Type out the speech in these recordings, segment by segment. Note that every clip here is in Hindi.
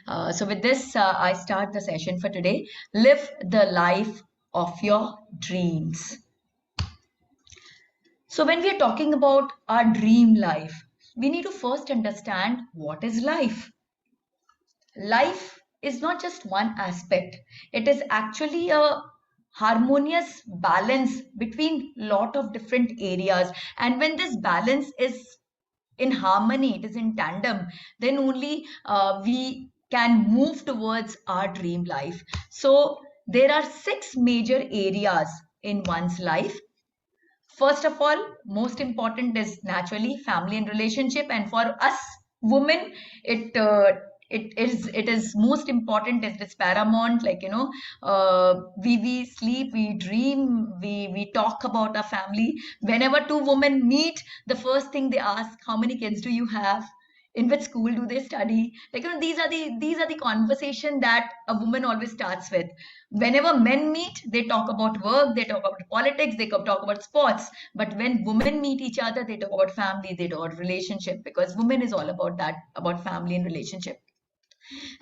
So with this, I start the session for today. Live the life of your dreams. So when we are talking about our dream life, we need to first understand what is life. Life is not just one aspect. It is actually a harmonious balance between lot of different areas. And when this balance is in harmony, it is in tandem, then only we can move towards our dream life. So there are 6 major areas in one's life. First of all, most important is naturally family and relationship, and for us women, it it is most important. It is paramount. We sleep, we dream, we talk about our family. Whenever two women meet, the first thing they ask, how many kids do you have, in which school do they study? These are the conversation that a woman always starts with. Whenever men meet, they talk about work, they talk about politics, they talk about sports. But when women meet each other, they talk about family, they talk about relationship, because women is all about that, about family and relationship.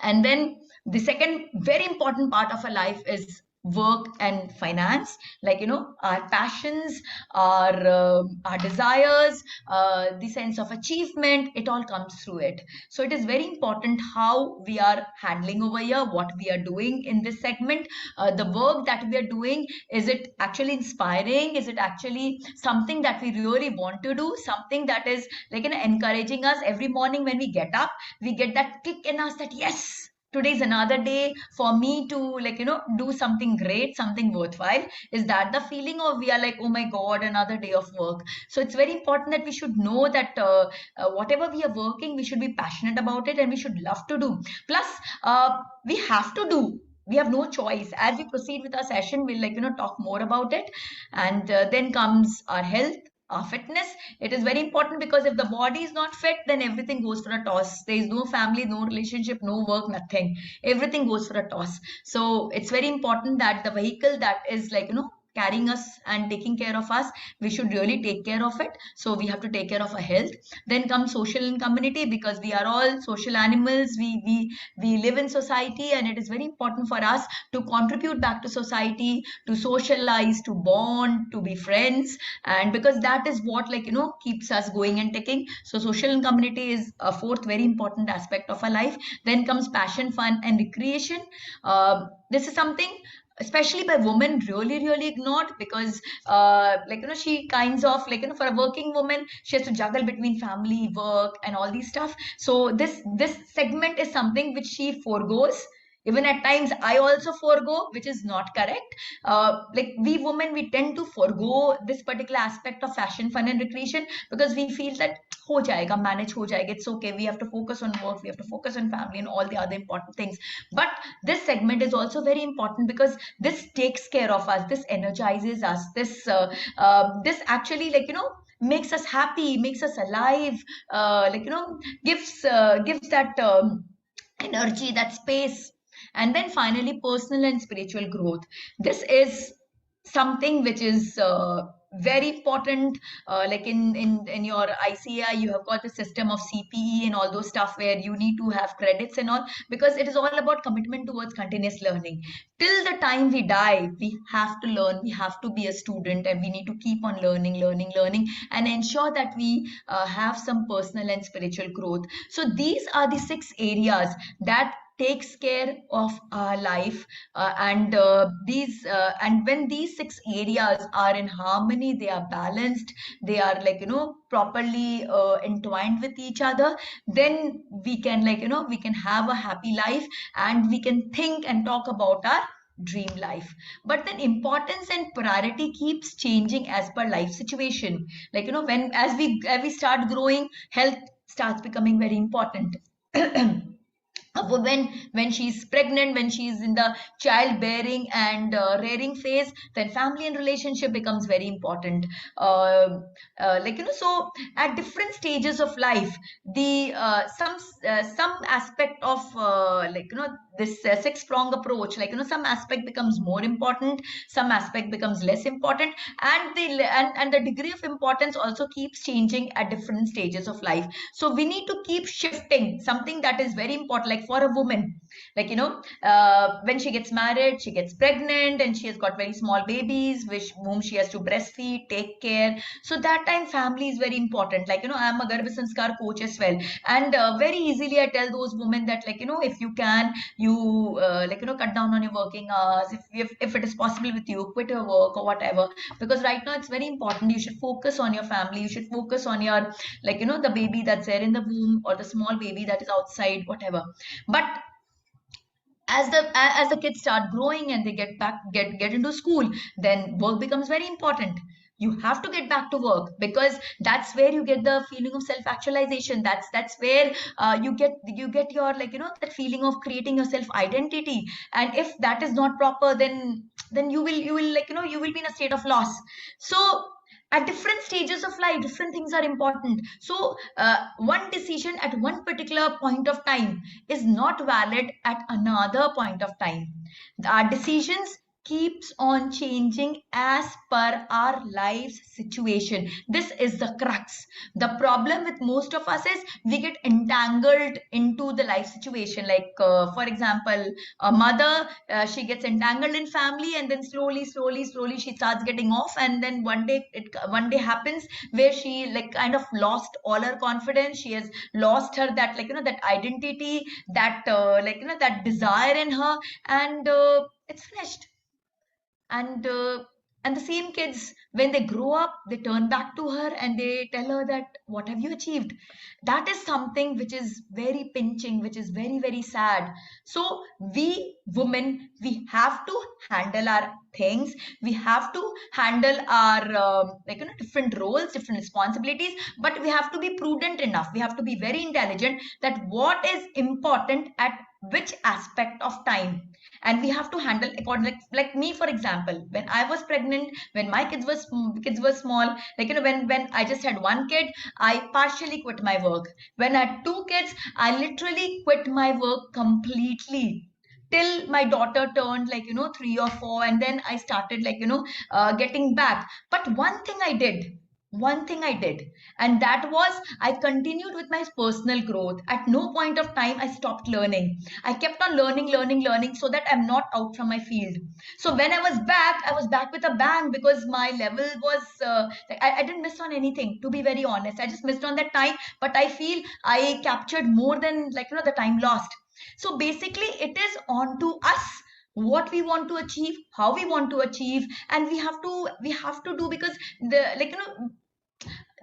And then the second very important part of our life is work and finance. Our passions, our desires, the sense of achievement, it all comes through it. So it is very important how we are handling over here, what we are doing in this segment. The work that we are doing, is it actually inspiring? Is it actually something that we really want to do, something that is encouraging us every morning when we get up? We get that kick in us that yes, today is another day for me to do something great, something worthwhile. Is that the feeling, or we are like, oh my god, another day of work? So it's very important that we should know that whatever we are working, we should be passionate about it and we should love to do. Plus we have to do, we have no choice. As we proceed with our session, we'll talk more about it. And then comes our health, our fitness. It is very important, because if the body is not fit, then everything goes for a toss. There is no family, no relationship, no work, nothing. Everything goes for a toss. So it's very important that the vehicle that is carrying us and taking care of us, we should really take care of it. So we have to take care of our health. Then comes social and community, because we are all social animals. We live in society, and it is very important for us to contribute back to society, to socialize, to bond, to be friends. And because that is what keeps us going and ticking. So social and community is a fourth very important aspect of our life. Then comes passion, fun and recreation. This is something especially by women really ignored, because she kinds of for a working woman, she has to juggle between family, work and all these stuff. So this segment is something which she forgoes. Even at times I also forego, which is not correct. We women, we tend to forego this particular aspect of fashion, fun and recreation, because we feel that ho jayega, manage ho jayega, it's okay, we have to focus on work, we have to focus on family and all the other important things. But this segment is also very important, because this takes care of us, this energizes us, this actually makes us happy, makes us alive, gives that energy, that space. And then finally, personal and spiritual growth. This is something which is very important. In your ICI, you have got the system of CPE and all those stuff, where you need to have credits and all, because it is all about commitment towards continuous learning. Till the time we die, we have to learn, we have to be a student, and we need to keep on learning and ensure that we have some personal and spiritual growth. So these are the 6 areas that takes care of our life. And when these 6 areas are in harmony, they are balanced, they are properly entwined with each other, then we can we can have a happy life, and we can think and talk about our dream life. But then importance and priority keeps changing as per life situation. When as we start growing, health starts becoming very important. A woman, when she's pregnant, when she's in the childbearing and rearing phase, then family and relationship becomes very important. So at different stages of life, the some aspect of this 6 prong approach, some aspect becomes more important, some aspect becomes less important, and the degree of importance also keeps changing at different stages of life. So we need to keep shifting something that is very important. Like for a woman. Like, when she gets married, she gets pregnant, and she has got very small babies, whom she has to breastfeed, take care. So that time, family is very important. Like, I'm a Garbha Sanskar coach as well. And very easily, I tell those women that, like, if you can, you, cut down on your working hours. If it is possible with you, quit your work or whatever. Because right now, it's very important. You should focus on your family. You should focus on your, the baby that's there in the womb, or the small baby that is outside, whatever. But as the kids start growing and they get into school, then work becomes very important. You have to get back to work, because that's where you get the feeling of self actualization. That's where you get your, that feeling of creating your self identity. And if that is not proper, then you will you will be in a state of loss. So at different stages of life, different things are important. So one decision at one particular point of time is not valid at another point of time. Our decisions keeps on changing as per our life's situation. This is the crux. The problem with most of us is we get entangled into the life situation. Like, for example, a mother, she gets entangled in family, and then slowly she starts getting off, and then one day happens where she, like, kind of lost all her confidence. She has lost her, that, that identity, that that desire in her, and it's finished. And the same kids, when they grow up, they turn back to her and they tell her that, what have you achieved? That is something which is very pinching, which is very, very sad. So we women, we have to handle our things. We have to handle our different roles, different responsibilities, but we have to be prudent enough. We have to be very intelligent, that what is important at which aspect of time, and we have to handle according, like me, for example, when I was pregnant, when my kids were small, when I just had one kid, I partially quit my work. When I had two kids, I literally quit my work completely till my daughter turned 3 or 4, and then I started getting back. But one thing I did, and that was, I continued with my personal growth. At no point of time I stopped learning. I kept on learning, so that I'm not out from my field. So when I was back with a bang, because my level was, I didn't miss on anything, to be very honest. I just missed on that time, but I feel I captured more than the time lost. So basically, it is on to us what we want to achieve, how we want to achieve, and we have to do, because the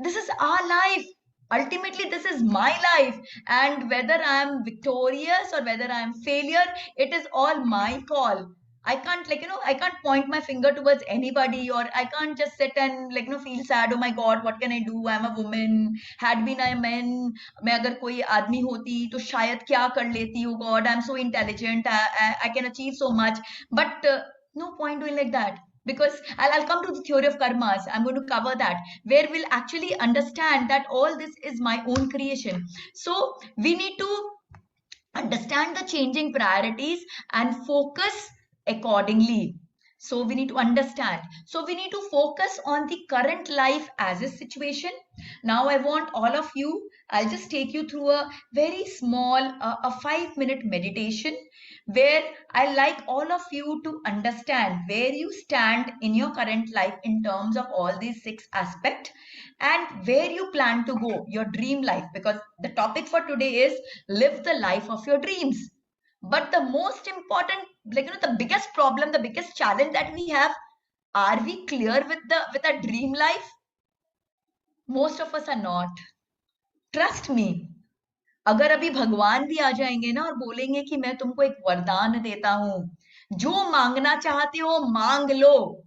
this is our life. Ultimately, this is my life, and whether I am victorious or whether I am failure, it is all my call. I can't I can't point my finger towards anybody, or I can't just sit and feel sad, oh my god, what can I do, I'm a woman. Had been a man, मैं अगर कोई आदमी होती तो शायद क्या कर लेती, oh god, I'm so intelligent, I can achieve so much. But no point doing like that, because I'll come to the theory of karmas. I'm going to cover that, where we'll actually understand that all this is my own creation. So we need to understand the changing priorities and focus accordingly. So we need to understand. So we need to focus on the current life as a situation. Now I want all of you, I'll just take you through a very small, a 5-minute meditation, where I like all of you to understand where you stand in your current life in terms of all these 6 aspects, and where you plan to go, your dream life, because the topic for today is live the life of your dreams. But the most important, the biggest problem, the biggest challenge that we have, are we clear with our dream life? Most of us are not. Trust me. अगर अभी भगवान भी आ जाएंगे ना और बोलेंगे कि मैं तुमको एक वरदान देता हूं, जो मांगना चाहते हो मांग लो,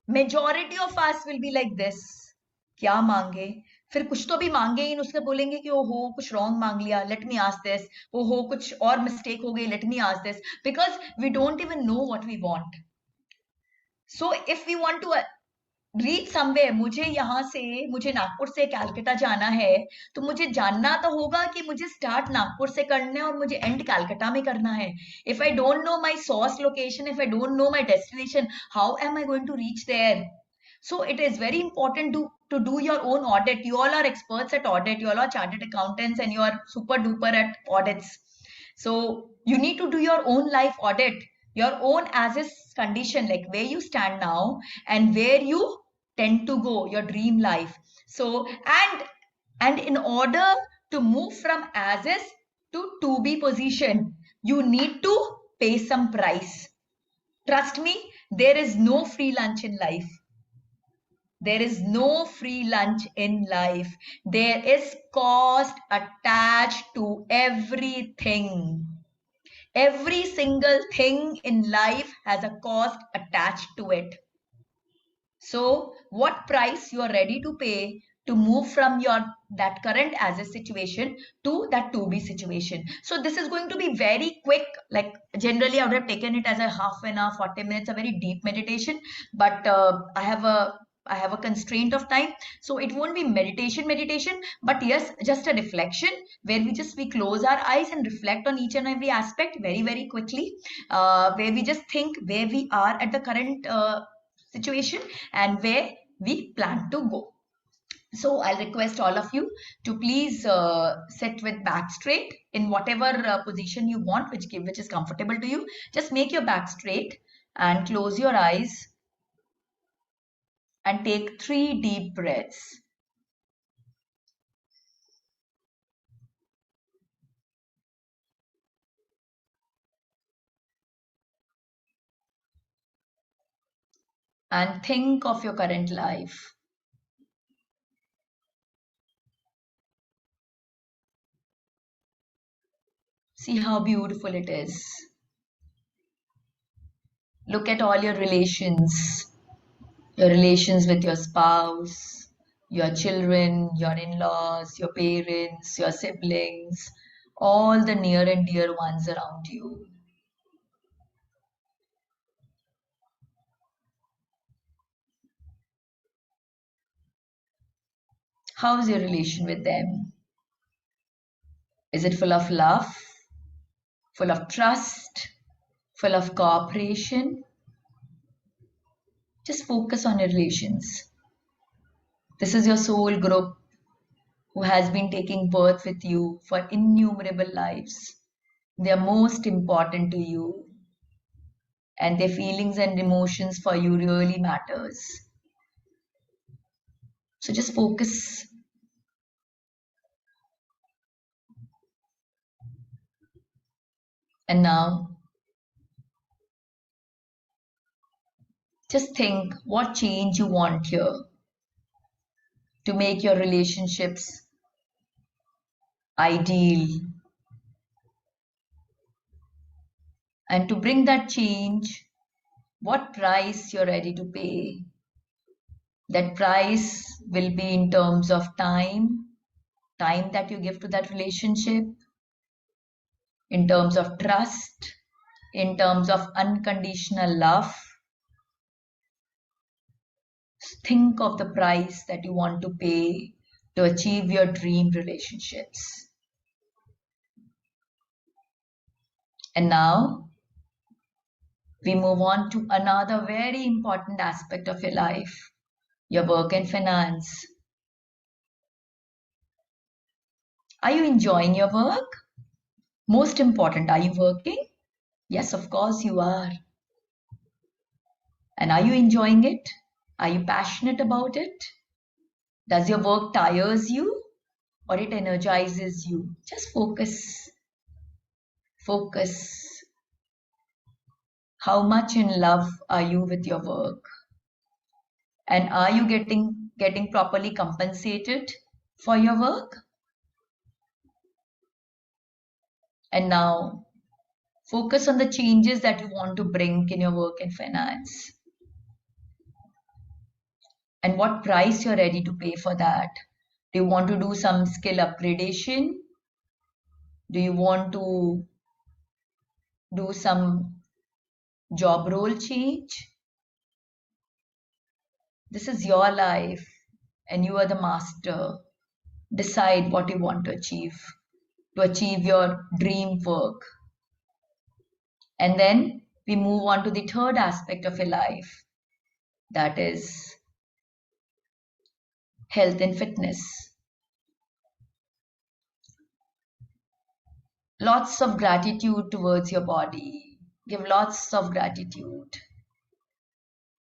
majority of us will be like this, क्या मांगे? फिर कुछ तो भी मांगे ही, उसके बोलेंगे कि ओहो कुछ रॉन्ग मांग लिया, लेट मी आस्क दिस, ओहो कुछ और मिस्टेक हो गई, let me ask this, because we don't even know what we want. So if we want to reach somewhere, मुझे नागपुर से कैलकाटा जाना है, तो मुझे जानना तो होगा कि मुझे स्टार्ट नागपुर से करना है और मुझे एंड कैलकाटा में करना है. If I don't know my source location, if I don't know my destination, how am I going to reach there? So it is very important to do your own audit. You all are experts at audit. You all are chartered accountants and you are super duper at audits. So you need to do your own life audit, your own as is condition, like where you stand now and where you tend to go, your dream life. So, and in order to move from as is to be position, you need to pay some price. Trust me, there is no free lunch in life. There is no free lunch in life. There is cost attached to everything. Every single thing in life has a cost attached to it. So what price you are ready to pay to move from your that current as a situation to that to be situation. So this is going to be very quick. Like generally I would have taken it as a half an hour, 40 minutes, a very deep meditation. But I have a constraint of time. So it won't be meditation, but yes, just a reflection where we close our eyes and reflect on each and every aspect very, very quickly, where we just think where we are at the current situation and where we plan to go. So I'll request all of you to please sit with back straight in whatever position you want, which is comfortable to you. Just make your back straight and close your eyes and take 3 deep breaths. And think of your current life. See how beautiful it is. Look at all your relations with your spouse, your children, your in-laws, your parents, your siblings, all the near and dear ones around you. How's your relation with them? Is it full of love, full of trust, full of cooperation? Just focus on your relations. This is your soul group who has been taking birth with you for innumerable lives. They are most important to you, and their feelings and emotions for you really matters. So just focus. And now just think what change you want here to make your relationships ideal. And to bring that change, what price you're ready to pay. That price will be in terms of time that you give to that relationship, in terms of trust, in terms of unconditional love. Think of the price that you want to pay to achieve your dream relationships. And now we move on to another very important aspect of your life, your work and finance. Are you enjoying your work? Most important, are you working? Yes, of course you are. And are you enjoying it? Are you passionate about it? Does your work tires you or it energizes you? Just focus. Focus. How much in love are you with your work? And are you getting properly compensated for your work? And now focus on the changes that you want to bring in your work and finance. And what price you're ready to pay for that. Do you want to do some skill upgradation? Do you want to do some job role change? This is your life and you are the master. Decide what you want to achieve your dream work. And then we move on to the third aspect of your life, that is health and fitness. Lots of gratitude towards your body. Give lots of gratitude.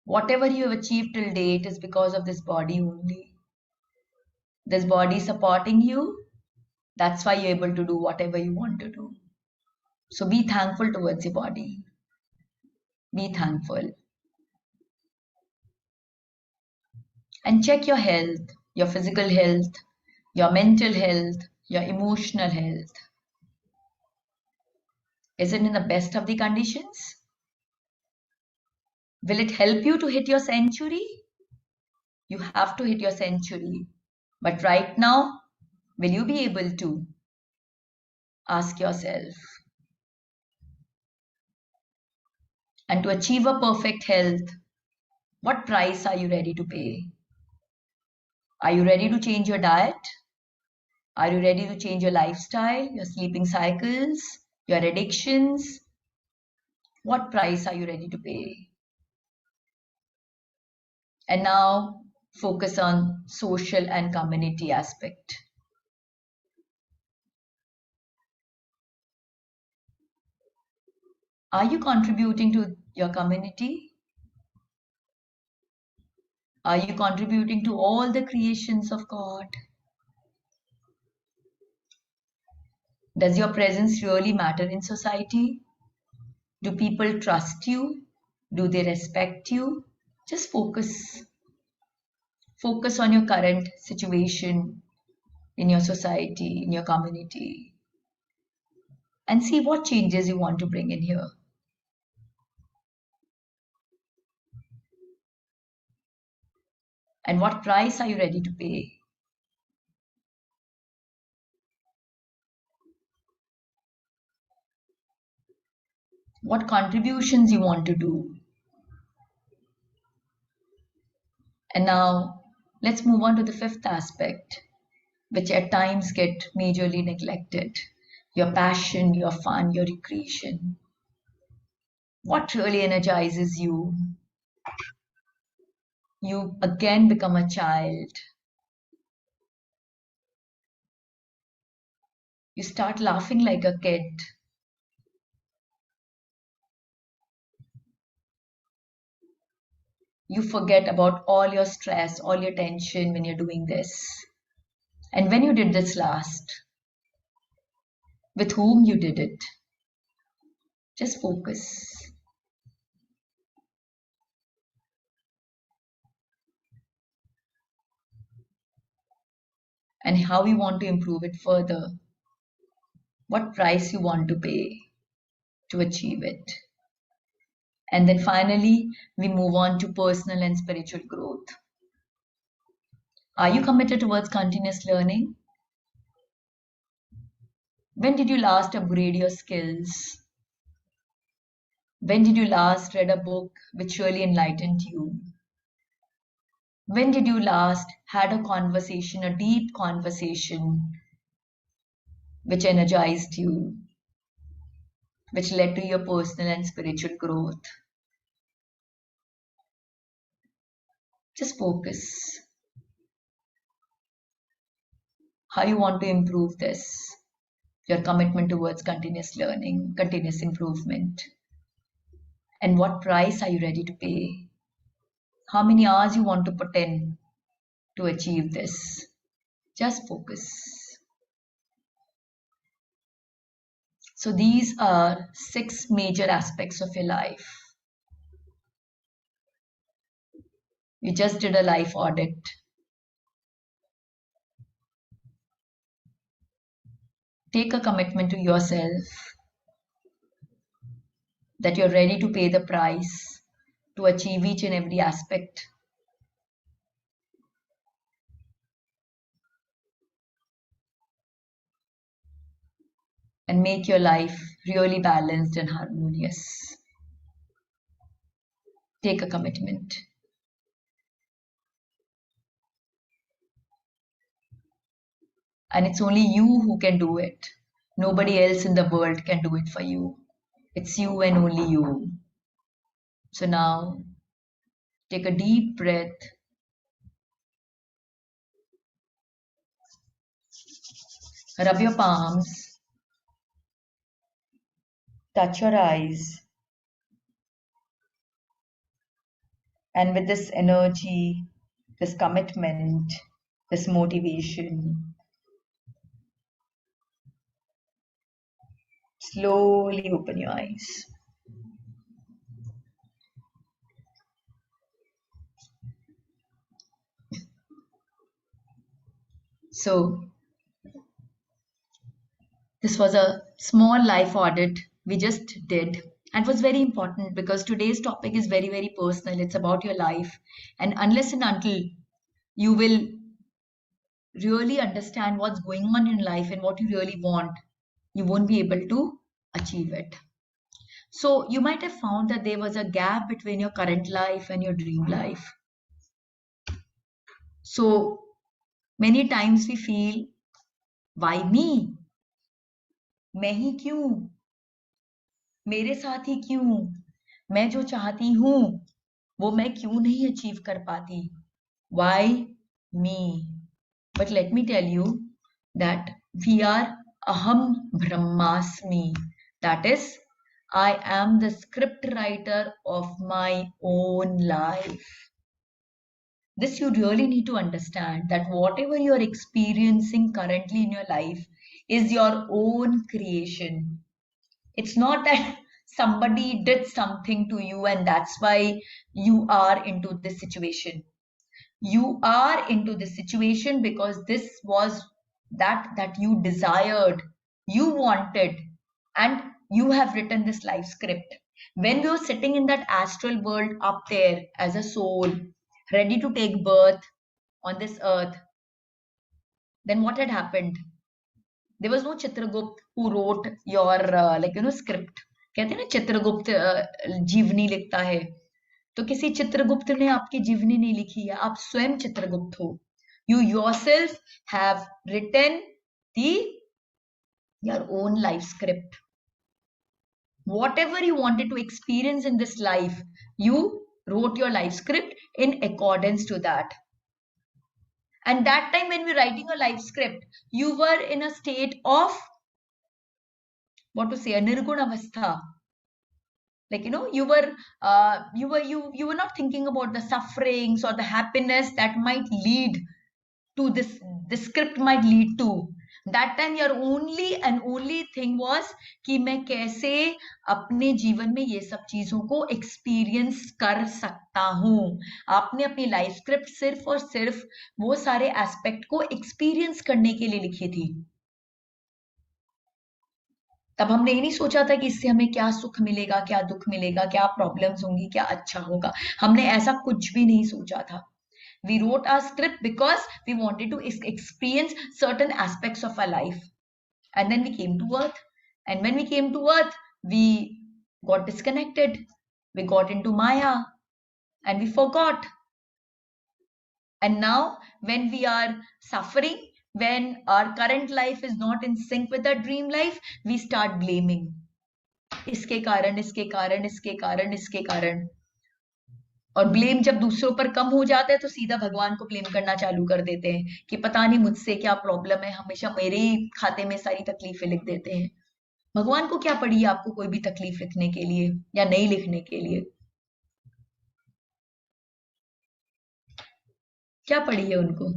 Whatever you have achieved till date is because of this body only. This body supporting you. That's why you're able to do whatever you want to do. So be thankful towards your body. Be thankful. And check your health, your physical health, your mental health, your emotional health. Is it in the best of the conditions? Will it help you to hit your century? You have to hit your century. But right now, will you be able to? Ask yourself. And to achieve a perfect health, what price are you ready to pay? Are you ready to change your diet? Are you ready to change your lifestyle, your sleeping cycles, your addictions? What price are you ready to pay? And now focus on social and community aspect. Are you contributing to your community? Are you contributing to all the creations of God? Does your presence really matter in society? Do people trust you? Do they respect you? Just focus. Focus on your current situation in your society, in your community, and see what changes you want to bring in here. And what price are you ready to pay? What contributions you want to do? And now let's move on to the fifth aspect, which at times get majorly neglected. Your passion, your fun, your recreation. What really energizes you? You again become a child. You start laughing like a kid. You forget about all your stress, all your tension when you're doing this. And when you did this last, with whom you did it, just focus. And how you want to improve it further. What price you want to pay to achieve it. And then finally, we move on to personal and spiritual growth. Are you committed towards continuous learning? When did you last upgrade your skills? When did you last read a book which really enlightened you? When did you last had a conversation, a deep conversation which energized you, which led to your personal and spiritual growth? Just focus. How you want to improve this? Your commitment towards continuous learning, continuous improvement. And what price are you ready to pay? How many hours you want to put in to achieve this? Just focus. So these are 6 major aspects of your life. You just did a life audit. Take a commitment to yourself that you're ready to pay the price to achieve each and every aspect. And make your life really balanced and harmonious. Take a commitment. And it's only you who can do it. Nobody else in the world can do it for you. It's you and only you. So now take a deep breath. Rub your palms touch your eyes, and with this energy, this commitment, this motivation, slowly open your eyes. So, this was a small life audit we just did and was very important because today's topic is very, very personal. It's about your life. And unless and until you will really understand what's going on in life and what you really want, you won't be able to achieve it. So you might have found that there was a gap between your current life and your dream life. So many times we feel, why me? मैं ही क्यों? मेरे साथ ही क्यों? मैं जो चाहती हूँ वो मैं क्यों नहीं अचीव कर पाती? Why me? But let me tell you that we are aham brahmasmi. That is, I am the script writer of my own life. This you really need to understand that whatever you're experiencing currently in your life is your own creation. It's not that somebody did something to you and that's why you are into this situation. You are into this situation because this was that you desired, you wanted, and you have written this life script. When we were sitting in that astral world up there as a soul, ready to take birth on this earth, then what had happened? There was no Chitragupt who wrote your script. कहते हैं ना चित्रगुप्त जीवनी लिखता है, तो किसी चित्रगुप्त ने आपकी जीवनी नहीं लिखी है, आप स्वयं चित्रगुप्त हो. You yourself have written your own life script. Whatever you wanted to experience in this life, you wrote your life script in accordance to that. And that time when we're writing a life script, you were in a state of, what to say, a nirguna avastha. Like, you were not thinking about the sufferings or the happiness that might lead to this script might lead to. That time your only thing was कि मैं कैसे अपने जीवन में ये सब चीजों को एक्सपीरियंस कर सकता हूँ. आपने अपनी लाइफ स्क्रिप्ट सिर्फ और सिर्फ वो सारे एस्पेक्ट को एक्सपीरियंस करने के लिए लिखी थी. तब हमने ये नहीं सोचा था कि इससे हमें क्या सुख मिलेगा, क्या दुख मिलेगा, क्या प्रॉब्लम्स होंगी, क्या अच्छा होगा. हमने ऐसा कुछ भी नहीं सोचा था. We wrote our script because we wanted to experience certain aspects of our life. And then we came to earth. And when we came to earth, we got disconnected. We got into Maya and we forgot. And now when we are suffering, when our current life is not in sync with our dream life, we start blaming. इसके कारण, इसके कारण, इसके कारण, इसके कारण. और ब्लेम जब दूसरों पर कम हो जाता है तो सीधा भगवान को ब्लेम करना चालू कर देते हैं कि पता नहीं मुझसे क्या प्रॉब्लम है, हमेशा मेरे ही खाते में सारी तकलीफें लिख देते हैं. भगवान को क्या पड़ी है आपको कोई भी तकलीफ लिखने के लिए या नहीं लिखने के लिए? क्या पड़ी है उनको?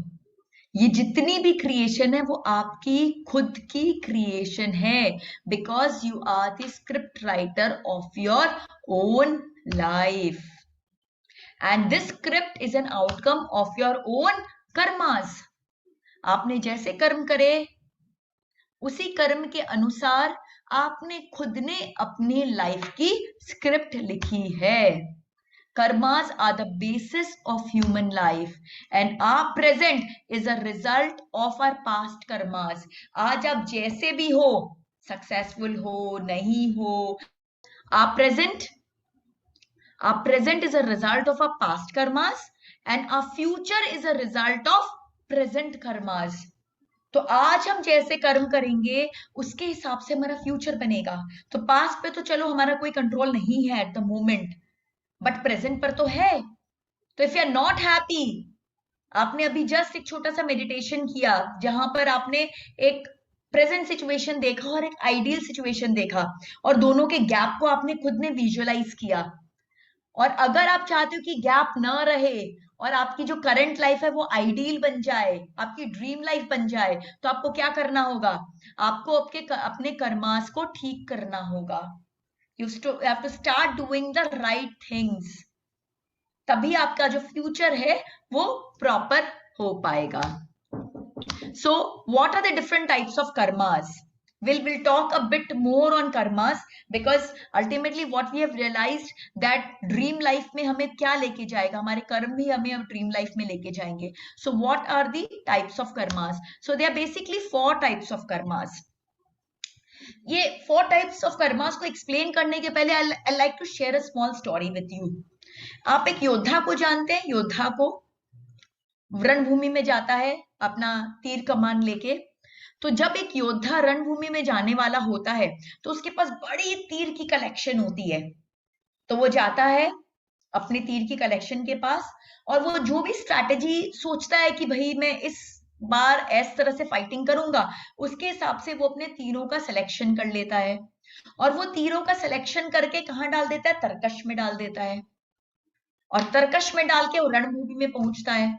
ये जितनी भी क्रिएशन है वो आपकी खुद की क्रिएशन है, because you are the script writer of your own life. And this script is an outcome of your own karmas. आपने जैसे कर्म करे उसी कर्म के अनुसार आपने खुद ने अपनी लाइफ की स्क्रिप्ट लिखी है. Karmas are the basis of human life and our present is a result of our past karmas. आज आप जैसे भी हो, सक्सेसफुल हो, नहीं हो, our present is a result of our past karmas and our future is a result of present karmas. तो आज हम जैसे कर्म करेंगे उसके हिसाब से हमारा फ्यूचर बनेगा. तो पास्ट पे तो चलो हमारा कोई कंट्रोल नहीं है at the moment, but present पर तो है. तो if you are not happy, आपने अभी जस्ट एक छोटा सा मेडिटेशन किया जहां पर आपने एक प्रेजेंट सिचुएशन देखा और एक आइडियल सिचुएशन देखा, और दोनों के गैप को आपने खुद ने विजुअलाइज किया। और अगर आप चाहते हो कि गैप ना रहे और आपकी जो करंट लाइफ है वो आइडियल बन जाए, आपकी ड्रीम लाइफ बन जाए, तो आपको क्या करना होगा? आपको अपने कर्मास को ठीक करना होगा। You have to start doing the right things. तभी आपका जो फ्यूचर है वो प्रॉपर हो पाएगा। So what are the different types of karmas? We'll talk a bit more on karmas, because ultimately what we have realized that dream life में हमें क्या लेके जाएगा, हमारे कर्म भी हमें अब dream life में लेके जाएंगे। So what are the types of karmas? So there are basically 4 types of karmas. ये 4 टाइप्स ऑफ कर्मास को एक्सप्लेन करने के पहले I like to share a small story with you. आप एक योद्धा को जानते हैं? योद्धा को रणभूमि में जाता है अपना तीर कमान लेके। तो जब एक योद्धा रणभूमि में जाने वाला होता है तो उसके पास बड़ी तीर की कलेक्शन होती है। तो वो जाता है अपने तीर की कलेक्शन के पास, और वो जो भी स्ट्रैटेजी सोचता है कि भाई मैं इस बार इस तरह से फाइटिंग करूंगा, उसके हिसाब से वो अपने तीरों का सिलेक्शन कर लेता है। और वो तीरों का सिलेक्शन करके कहाँ डाल देता है? तरकश में डाल देता है। और तरकश में डाल के वो रणभूमि में पहुंचता है।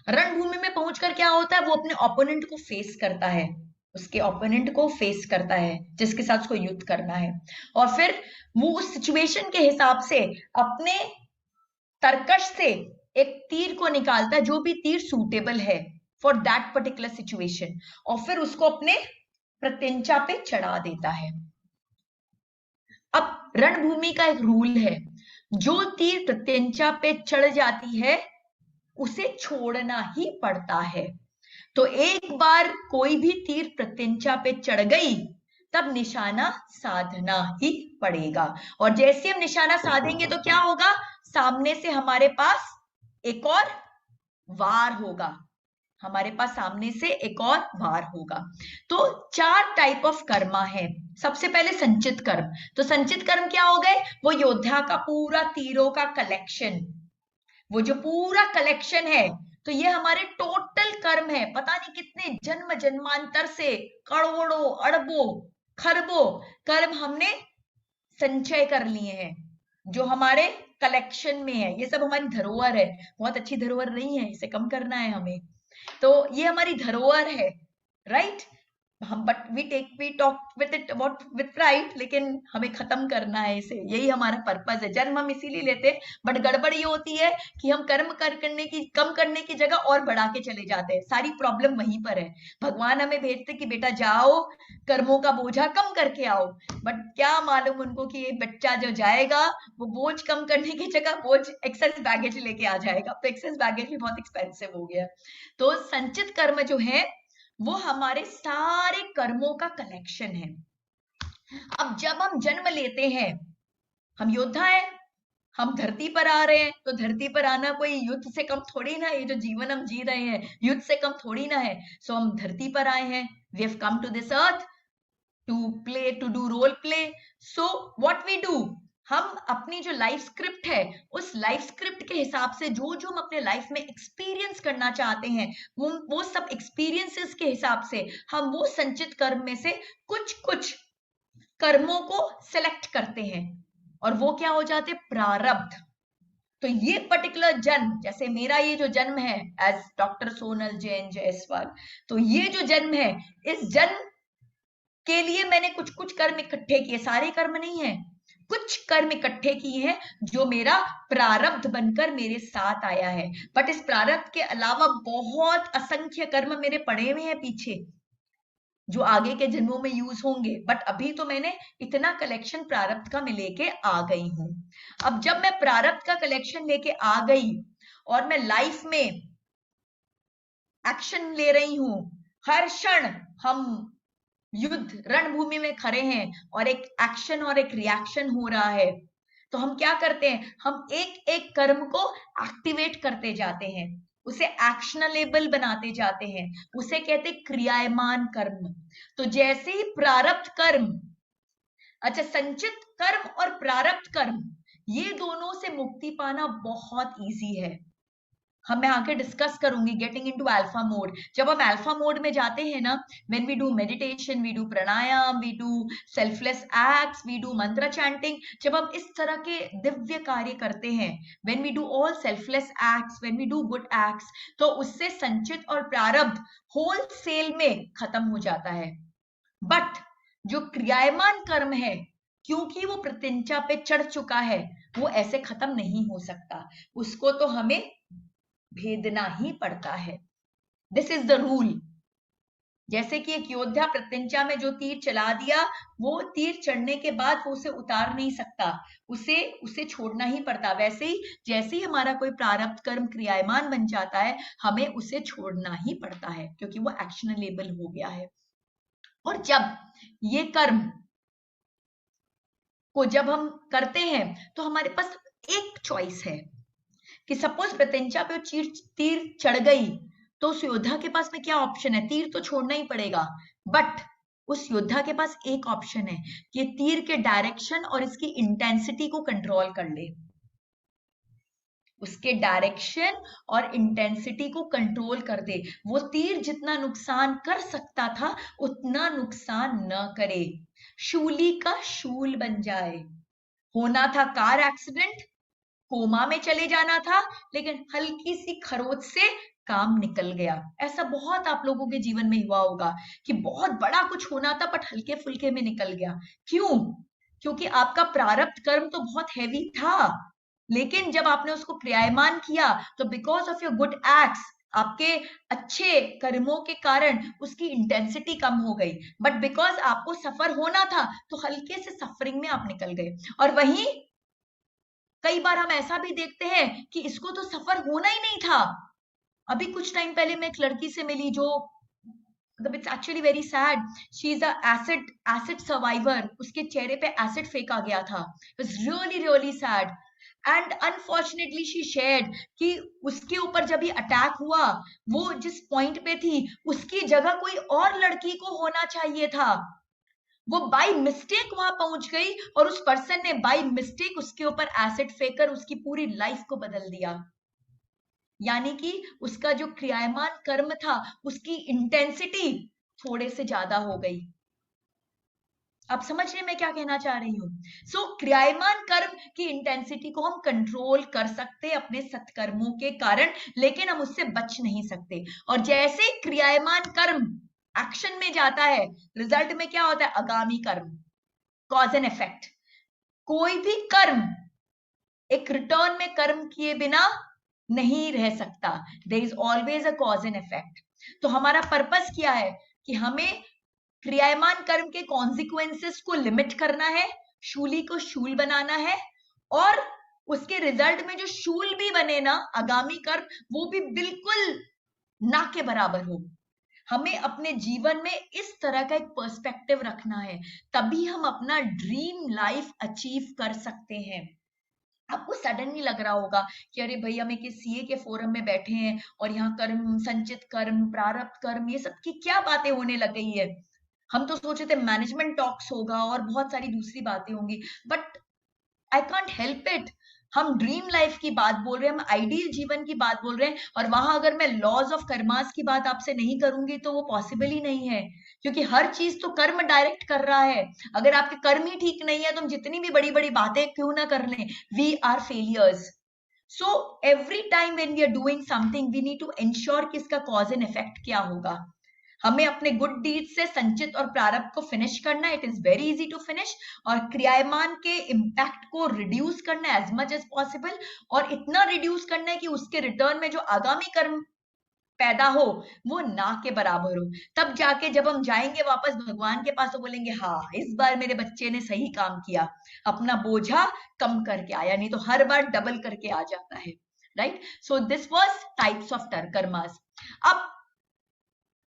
रणभूमि में पहुंचकर क्या होता है? वो अपने ओपोनेंट को फेस करता है, उसके ओपोनेंट को फेस करता है जिसके साथ उसको युद्ध करना है। और फिर वो उस सिचुएशन के हिसाब से अपने तरकश से एक तीर को निकालता है, जो भी तीर सूटेबल है फॉर दैट पर्टिकुलर सिचुएशन, और फिर उसको अपने प्रत्यंचा पे चढ़ा देता है। अब रणभूमि का एक रूल है, जो तीर प्रत्यंचा पे चढ़ जाती है उसे छोड़ना ही पड़ता है। तो एक बार कोई भी तीर प्रत्यंचा पे चढ़ गई तब निशाना साधना ही पड़ेगा। और जैसे हम निशाना साधेंगे तो क्या होगा? सामने से हमारे पास एक और वार होगा, हमारे पास सामने से एक और वार होगा। तो 4 टाइप ऑफ कर्मा है। सबसे पहले संचित कर्म। तो संचित कर्म क्या हो गए? वो योद्धा का पूरा तीरों का कलेक्शन, वो जो पूरा कलेक्शन है, तो ये हमारे टोटल कर्म है। पता नहीं कितने जन्म जन्मांतर से करोड़ों अरबों खरबों कर्म हमने संचय कर लिए हैं, जो हमारे कलेक्शन में है। ये सब हमारी धरोहर है। बहुत अच्छी धरोहर नहीं है, इसे कम करना है हमें। तो ये हमारी धरोहर है, राइट? हम but we talk with it about with pride, लेकिन हमें खत्म करना है इसे। यही हमारा पर्पस है। जन्म हम इसीलिए लेते हैं, बट गड़बड़ ये होती है कि हम कर्म करने की कम करने की जगह और बढ़ा के चले जाते हैं। सारी प्रॉब्लम वहीं पर है। भगवान हमें भेजते कि बेटा जाओ कर्मों का बोझा कम करके आओ, बट क्या मालूम उनको कि ये बच्चा जो जाएगा वो बोझ कम करने की जगह बोझ एक्सेस बैगेज लेके आ जाएगा। तो एक्सेस बैगेज भी बहुत एक्सपेंसिव हो गया। तो संचित कर्म जो है वो हमारे सारे कर्मों का कलेक्शन है। अब जब हम जन्म लेते हैं, हम योद्धा हैं, हम धरती पर आ रहे हैं, तो धरती पर आना कोई युद्ध से कम थोड़ी ना है। ये जो जीवन हम जी रहे हैं युद्ध से कम थोड़ी ना है। सो हम धरती पर आए हैं, we have come to this earth to play, to do role play. So what we do, हम अपनी जो लाइफ स्क्रिप्ट है उस लाइफ स्क्रिप्ट के हिसाब से जो जो हम अपने लाइफ में एक्सपीरियंस करना चाहते हैं, वो सब एक्सपीरियंसेस के हिसाब से हम वो संचित कर्म में से कुछ कुछ कर्मों को सिलेक्ट करते हैं, और वो क्या हो जाते? प्रारब्ध। तो ये पर्टिकुलर जन्म, जैसे मेरा ये जो जन्म है एज डॉक्टर सोनल जैन जायसवाल, तो ये जो जन्म है, इस जन्म के लिए मैंने कुछ कुछ कर्म इकट्ठे किए। सारे कर्म नहीं है, कुछ कर्म इकट्ठे किए हैं जो मेरा प्रारब्ध बनकर मेरे साथ आया है। बट इस प्रारब्ध के अलावा बहुत असंख्य कर्म मेरे पड़े हुए हैं पीछे, जो आगे के जन्मों में यूज होंगे। बट अभी तो मैंने इतना कलेक्शन प्रारब्ध का मैं लेके आ गई हूं। अब जब मैं प्रारब्ध का कलेक्शन लेके आ गई और मैं लाइफ में एक्शन ले रही हूं, हर क्षण हम युद्ध रणभूमि में खड़े हैं और एक एक्शन और एक रिएक्शन हो रहा है, तो हम क्या करते हैं? हम एक एक कर्म को एक्टिवेट करते जाते हैं, उसे एक्शनेबल बनाते जाते हैं, उसे कहते क्रियायमान कर्म। तो जैसे ही प्रारब्ध कर्म, अच्छा संचित कर्म और प्रारब्ध कर्म, ये दोनों से मुक्ति पाना बहुत इजी है। मैं आगे डिस्कस करूंगी गेटिंग इनटू अल्फा मोड। जब हम अल्फा मोड में जाते हैं ना, when we do meditation, we do pranayama, we do selfless acts, we do mantra chanting, जब हम इस तरह के दिव्य कार्य करते हैं, when we do all selfless acts, when we do good acts, तो उससे संचित और प्रारब्ध होलसेल में खत्म हो जाता है। बट जो क्रियायमान कर्म है, क्योंकि वो प्रत्यंचा पे चढ़ चुका है, वो ऐसे खत्म नहीं हो सकता, उसको तो हमें भेदना ही पड़ता है। This is the rule. जैसे कि एक योद्धा प्रत्यंचा में जो तीर चला दिया, वो तीर चढ़ने के बाद वो उसे उतार नहीं सकता, उसे छोड़ना ही पड़ता। वैसे ही जैसे ही हमारा कोई प्रारब्ध कर्म क्रियायमान बन जाता है, हमें उसे छोड़ना ही पड़ता है, क्योंकि वो एक्शनेबल हो गया है। और जब ये कर्म को जब हम करते हैं, तो हमारे पास एक चॉइस है कि सपोज प्रत्यंचा पे तीर चढ़ गई, तो उस योद्धा के पास में क्या ऑप्शन है? तीर तो छोड़ना ही पड़ेगा, बट उस योद्धा के पास एक ऑप्शन है कि तीर के डायरेक्शन और इसकी इंटेंसिटी को कंट्रोल कर ले। उसके डायरेक्शन और इंटेंसिटी को कंट्रोल कर दे। वो तीर जितना नुकसान कर सकता था, उतना नुकसान न करे, शूली का शूल बन जाए। होना था कार एक्सीडेंट, कोमा में चले जाना था, लेकिन हल्की सी खरोच से काम निकल गया। ऐसा बहुत आप लोगों के जीवन में हुआ होगा कि बहुत बड़ा कुछ होना था, बट हल्के फुल्के में निकल गया। क्यों? क्योंकि आपका प्रारब्ध कर्म तो बहुत हैवी था, लेकिन जब आपने उसको क्रियायमान किया, तो because of your good acts, आपके अच्छे कर्मों के कारण उसकी इंटेंसिटी कम हो गई। बट बिकॉज आपको सफर होना था, तो हल्के से सफरिंग में आप निकल गए। और वहीं कई बार हम ऐसा भी देखते हैं कि इसको तो सफर होना ही नहीं था। अभी कुछ टाइम पहले मैं एक लड़की से मिली जो, मतलब it's actually very sad, she is a acid survivor. उसके चेहरे पे एसिड फेंका गया था। It was really really sad and unfortunately she shared कि उसके ऊपर जब ये अटैक हुआ, वो जिस पॉइंट पे थी, उसकी जगह कोई और लड़की को होना चाहिए था। वो बाय मिस्टेक वहां पहुंच गई, और उस पर्सन ने बाय मिस्टेक उसके ऊपर एसिड फेंकर उसकी पूरी लाइफ को बदल दिया। यानी कि उसका जो क्रियायमान कर्म था, उसकी इंटेंसिटी थोड़े से ज्यादा हो गई। आप समझ रहे मैं क्या कहना चाह रही हूं? सो क्रियायमान कर्म की इंटेंसिटी को हम कंट्रोल कर सकते अपने सत्कर्मों के कारण, लेकिन हम उससे बच नहीं सकते। और जैसे क्रियायमान कर्म एक्शन में जाता है, रिजल्ट में क्या होता है? आगामी कर्म, कॉज एंड इफेक्ट। कोई भी कर्म एक रिटर्न में कर्म किए बिना नहीं रह सकता। There is always a cause and effect. तो हमारा पर्पस क्या है कि हमें क्रियायमान कर्म के कॉन्सिक्वेंसेस को लिमिट करना है, शूली को शूल बनाना है, और उसके रिजल्ट में जो शूल भी बने ना, आगामी कर्म, वो भी बिल्कुल ना के बराबर हो। हमें अपने जीवन में इस तरह का एक पर्सपेक्टिव रखना है, तभी हम अपना ड्रीम लाइफ अचीव कर सकते हैं। आपको सडनली लग रहा होगा कि अरे भाई, हम एक सीए के फोरम में बैठे हैं और यहाँ कर्म, संचित कर्म, प्रारब्ध कर्म, ये सब की क्या बातें होने लग गई है। हम तो सोचे थे मैनेजमेंट टॉक्स होगा और बहुत सारी दूसरी बातें होंगी, but I can't help it. हम ड्रीम लाइफ की बात बोल रहे हैं, हम आइडियल जीवन की बात बोल रहे हैं, और वहां अगर मैं लॉज ऑफ कर्मास की बात आपसे नहीं करूंगी, तो वो पॉसिबल ही नहीं है, क्योंकि हर चीज तो कर्म डायरेक्ट कर रहा है। अगर आपके कर्म ही ठीक नहीं है, तो हम जितनी भी बड़ी बड़ी बातें क्यों ना कर लें, we are failures. So every time when we are doing something, we need to ensure कि इसका कॉज एंड इफेक्ट क्या होगा। हमें अपने गुड डीड से संचित और प्रारब्ध को फिनिश करना, it is very easy to finish, और क्रियायमान के इम्पैक्ट को रिड्यूस करना एज मच एज पॉसिबल, और इतना रिड्यूस करना है कि उसके रिटर्न में जो आगामी कर्म पैदा हो, वो ना के बराबर हो। तब जाके जब हम जाएंगे वापस भगवान के पास, तो बोलेंगे हाँ, इस बार मेरे बच्चे ने सही काम किया, अपना बोझा कम करके आया, नहीं तो हर बार डबल करके आ जाता है। Right? So this was types of karmas. अब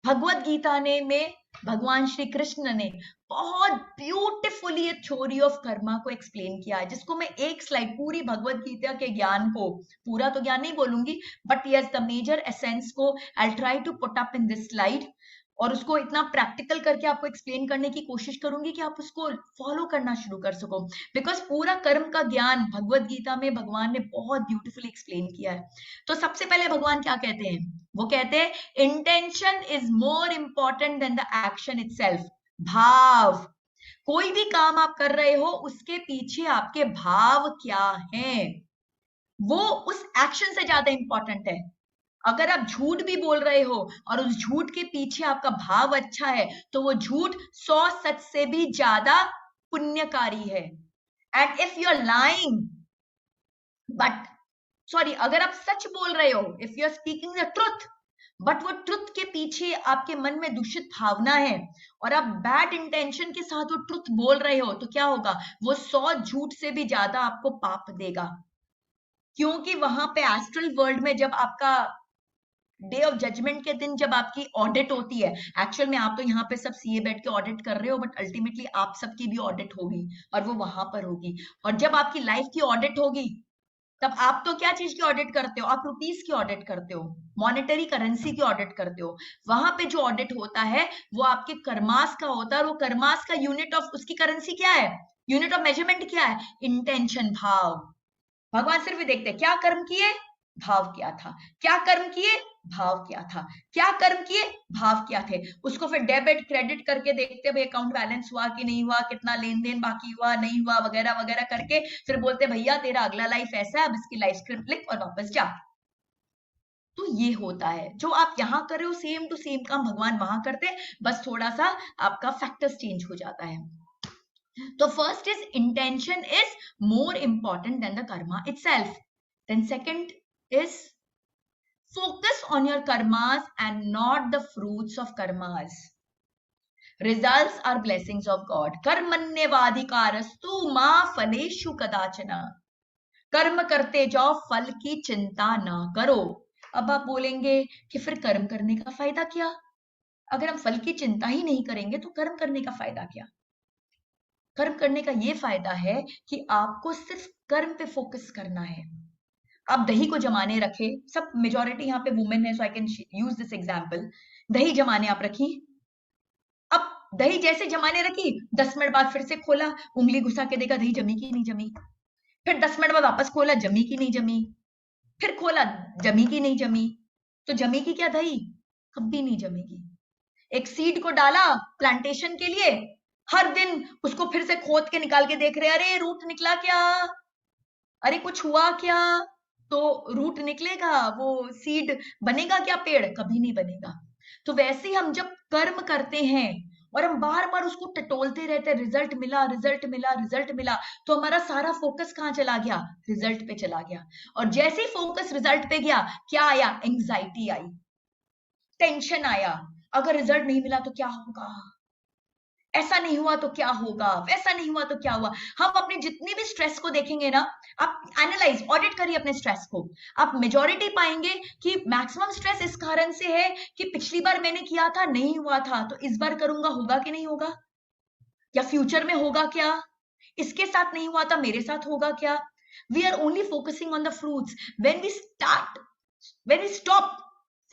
भगवत गीता ने में भगवान श्री कृष्ण ने बहुत ब्यूटिफुली थ्योरी ऑफ कर्मा को एक्सप्लेन किया है, जिसको मैं एक स्लाइड पूरी भगवत गीता के ज्ञान को, पूरा तो ज्ञान नहीं बोलूंगी, but yes the major essence को I try to put up in this slide. और उसको इतना प्रैक्टिकल करके आपको एक्सप्लेन करने की कोशिश करूंगी कि आप उसको फॉलो करना शुरू कर सको, बिकॉज पूरा कर्म का ज्ञान भगवत गीता में भगवान ने बहुत ब्यूटीफुली एक्सप्लेन किया है। तो सबसे पहले भगवान क्या कहते हैं, वो कहते हैं intention is more important than the action itself. भाव, कोई भी काम आप कर रहे हो उसके पीछे आपके भाव क्या हैं, वो उस एक्शन से ज्यादा इंपॉर्टेंट है। अगर आप झूठ भी बोल रहे हो और उस झूठ के पीछे आपका भाव अच्छा है, तो वो झूठ 100 सच से भी ज्यादा पुण्यकारी है। And if you are lying but sorry, अगर आप सच बोल रहे हो, if you are speaking the truth, but वो ट्रुथ के पीछे आपके मन में दूषित भावना है और आप बैड इंटेंशन के साथ वो ट्रुथ बोल रहे हो, तो क्या होगा, वो 100 झूठ से भी ज्यादा आपको पाप देगा। क्योंकि वहां पे एस्ट्रल वर्ल्ड में जब आपका डे ऑफ जजमेंट के दिन जब आपकी ऑडिट होती है, एक्चुअल में आप तो यहाँ पे सब सीए बैठ के ऑडिट कर रहे हो, बट अल्टीमेटली आप सबकी भी ऑडिट होगी और वो वहां पर होगी। और जब आपकी लाइफ की ऑडिट होगी, तब आप तो क्या चीज की ऑडिट करते हो, आप रुपीस की ऑडिट करते हो, मॉनेटरी करेंसी की ऑडिट करते हो। वहां पे जो ऑडिट होता है वो आपके कर्मास का होता है, और वो कर्मास का यूनिट ऑफ उसकी करेंसी क्या है, यूनिट ऑफ मेजरमेंट क्या है, इंटेंशन, भाव। भगवान सिर्फ भी देखते हैं क्या कर्म किए, भाव क्या था, क्या कर्म किए, भाव क्या था, क्या कर्म किए, भाव क्या थे। उसको फिर डेबिट क्रेडिट करके देखते भाई अकाउंट बैलेंस हुआ कि नहीं हुआ, कितना लेन देन बाकी हुआ नहीं हुआ, वगैरह वगैरह करके फिर बोलते भैया तेरा अगला लाइफ ऐसा है, अब इसकी लाइफ स्क्रिप्ट लिख और वापस जा। तो ये होता है जो आप यहाँ कर रहे हो, सेम टू सेम काम भगवान वहां करते हैं, बस थोड़ा सा आपका फैक्टर्स चेंज हो जाता है। तो first is intention is more important than the karma itself. Then second is focus on your karmas and not the fruits of karmas. Results are blessings of God. कर्मण्यवाधिकारस्तु मा फलेषु कदाचन। कर्म करते जाओ, फल की चिंता ना करो। अब आप बोलेंगे कि फिर कर्म करने का फायदा क्या, अगर हम फल की चिंता ही नहीं करेंगे तो कर्म करने का फायदा क्या। कर्म करने का ये फायदा है कि आपको सिर्फ कर्म पे फोकस करना है। आप दही को जमाने रखे, सब मेजोरिटी यहाँ पे वुमेन है, so I can use this example. दही जमाने आप रखी, अब दही जैसे जमाने रखी, 10 मिनट बाद फिर से खोला, उंगली घुसा के देखा दही जमी की नहीं जमी, फिर 10 मिनट बाद वापस खोला, जमी की नहीं जमी, फिर खोला, जमी की नहीं जमी। तो जमी की क्या दही, कभी नहीं जमेगी। एक सीड को डाला प्लांटेशन के लिए, हर दिन उसको फिर से खोद के निकाल के देख रहे, अरे रूट निकला क्या, अरे कुछ हुआ क्या, तो रूट निकलेगा, वो सीड बनेगा क्या, पेड़ कभी नहीं बनेगा। तो वैसे ही हम जब कर्म करते हैं और हम बार बार उसको टटोलते रहते हैं, रिजल्ट मिला, रिजल्ट मिला, रिजल्ट मिला, तो हमारा सारा फोकस कहाँ चला गया, रिजल्ट पे चला गया। और जैसे ही फोकस रिजल्ट पे गया, क्या आया, एंग्जाइटी आई, टेंशन आया, अगर रिजल्ट नहीं मिला तो क्या होगा, ऐसा नहीं हुआ तो क्या होगा, वैसा नहीं हुआ तो क्या हुआ। हम अपने जितनी भी स्ट्रेस को देखेंगे ना, आप एनालाइज ऑडिट करिए अपने स्ट्रेस को, आप मेजॉरिटी पाएंगे कि मैक्सिमम स्ट्रेस इस कारण से है कि पिछली बार मैंने किया था नहीं हुआ था, तो इस बार करूंगा होगा कि नहीं होगा, या फ्यूचर में होगा क्या, इसके साथ नहीं हुआ था मेरे साथ होगा क्या। We are only focusing on the fruits. When we stop